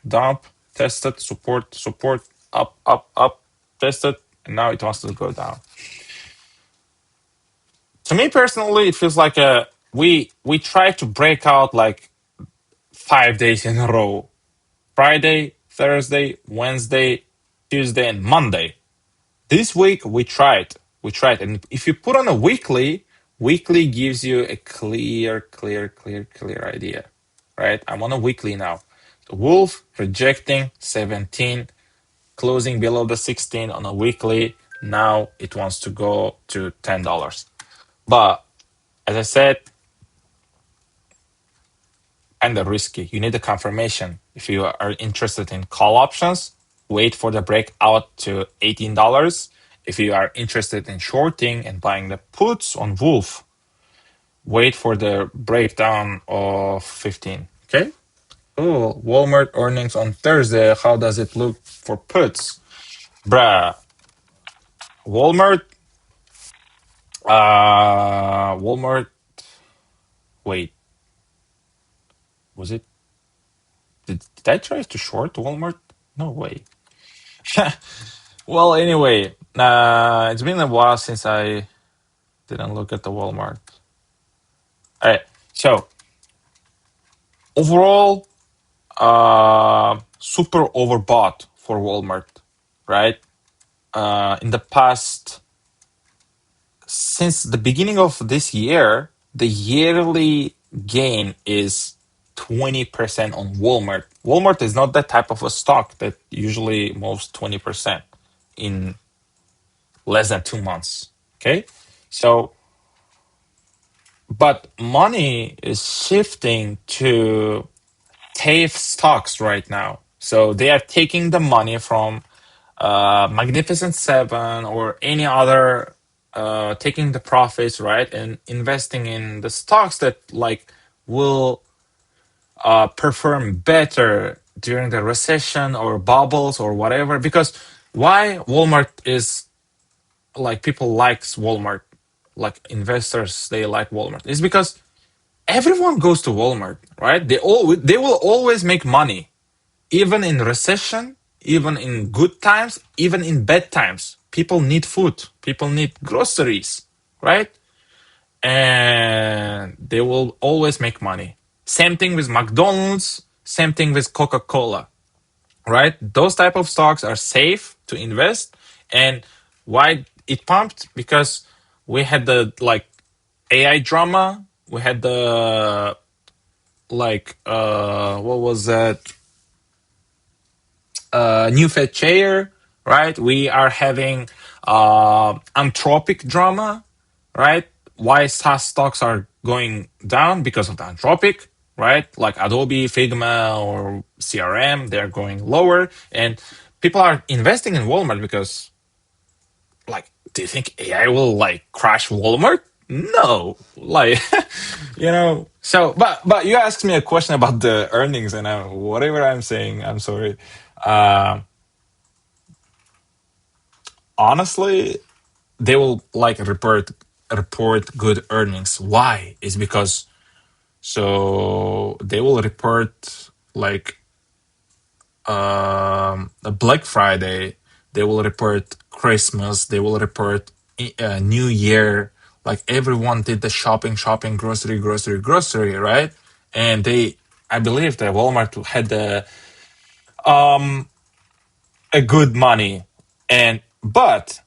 dump, tested, support, up, tested, and now it wants to go down. To me personally, it feels like we tried to break out like 5 days in a row. Friday, Thursday, Wednesday, Tuesday, and Monday. This week we tried. And if you put on a weekly gives you a clear idea, right? I'm on a weekly now. The wolf rejecting 17, closing below the 16 on a weekly. Now it wants to go to $10. But as I said, kind of risky. You need a confirmation. If you are interested in call options, wait for the breakout to $18. If you are interested in shorting and buying the puts on Wolf, wait for the breakdown of 15. Okay? Oh, Walmart earnings on Thursday. How does it look for puts? Bruh. Walmart. Walmart. Wait. Was it? Did I try to short Walmart? No way. Well, anyway, it's been a while since I didn't look at the Walmart. All right, so overall, super overbought for Walmart, right? In the past, since the beginning of this year, the yearly gain is 20% on Walmart. Walmart is not that type of a stock that usually moves 20% in less than 2 months. Okay, so but money is shifting to TAFE stocks right now. So they are taking the money from Magnificent Seven or any other, taking the profits, right, and investing in the stocks that like will perform better during the recession or bubbles or whatever. Because why Walmart is like people likes Walmart, like investors they like Walmart, is because everyone goes to Walmart, right? They will always make money, even in recession, even in good times, even in bad times. People need food, people need groceries, right? And they will always make money. Same thing with McDonald's, same thing with Coca-Cola, right? Those type of stocks are safe to invest. And why it pumped? Because we had the like AI drama, we had the like what was that? New Fed chair, right? We are having Anthropic drama, right? Why SaaS stocks are going down? Because of the Anthropic, right? Like Adobe, Figma, or CRM, they're going lower. And people are investing in Walmart because, like, do you think AI will like crash Walmart? No, like, So, but you asked me a question about the earnings, and whatever I'm saying, I'm sorry. Uh, Honestly, they will like report good earnings. Why? Is because so they will report like a Black Friday. They will report Christmas. They will report New Year. Like everyone did the shopping, grocery, right? And I believe that Walmart had a good money, but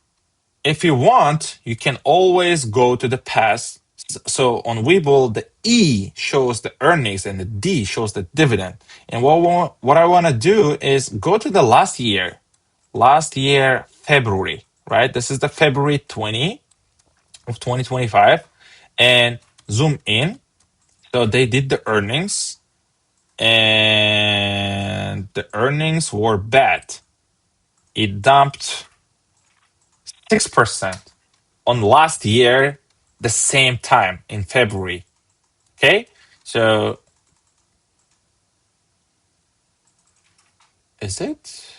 if you want, you can always go to the past. So on Webull, the E shows the earnings and the D shows the dividend. And what I want to do is go to the last year, February, right? This is the February 20 of 2025, and zoom in. So they did the earnings, and the earnings were bad. It dumped 6% on last year, the same time in February. Okay, so is it?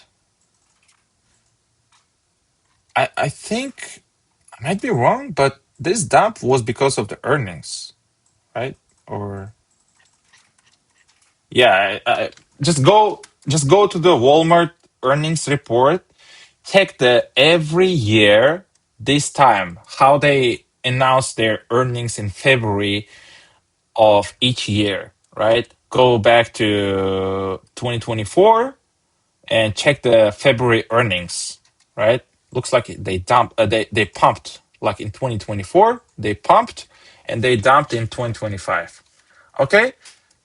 I think I might be wrong, but this dump was because of the earnings, right? Or yeah, just go to the Walmart earnings report. Check the every year this time how they announce their earnings in February of each year, right? Go back to 2024 and check the February earnings, right? Looks like they pumped like in 2024, they pumped and they dumped in 2025. Okay?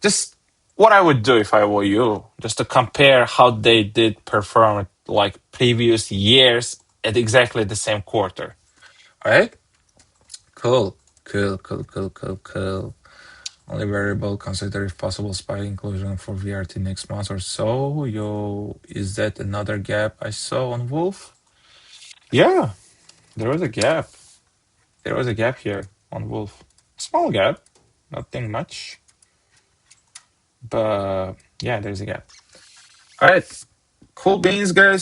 Just what I would do if I were you, just to compare how they did perform like previous years at exactly the same quarter. All right? Cool. Cool. Only variable consider if possible SPY inclusion for VRT next month or so. Is that another gap I saw on Wolf? Yeah, there was a gap. There was a gap here on Wolf. Small gap, nothing much. But yeah, there's a gap. All right, cool beans, guys.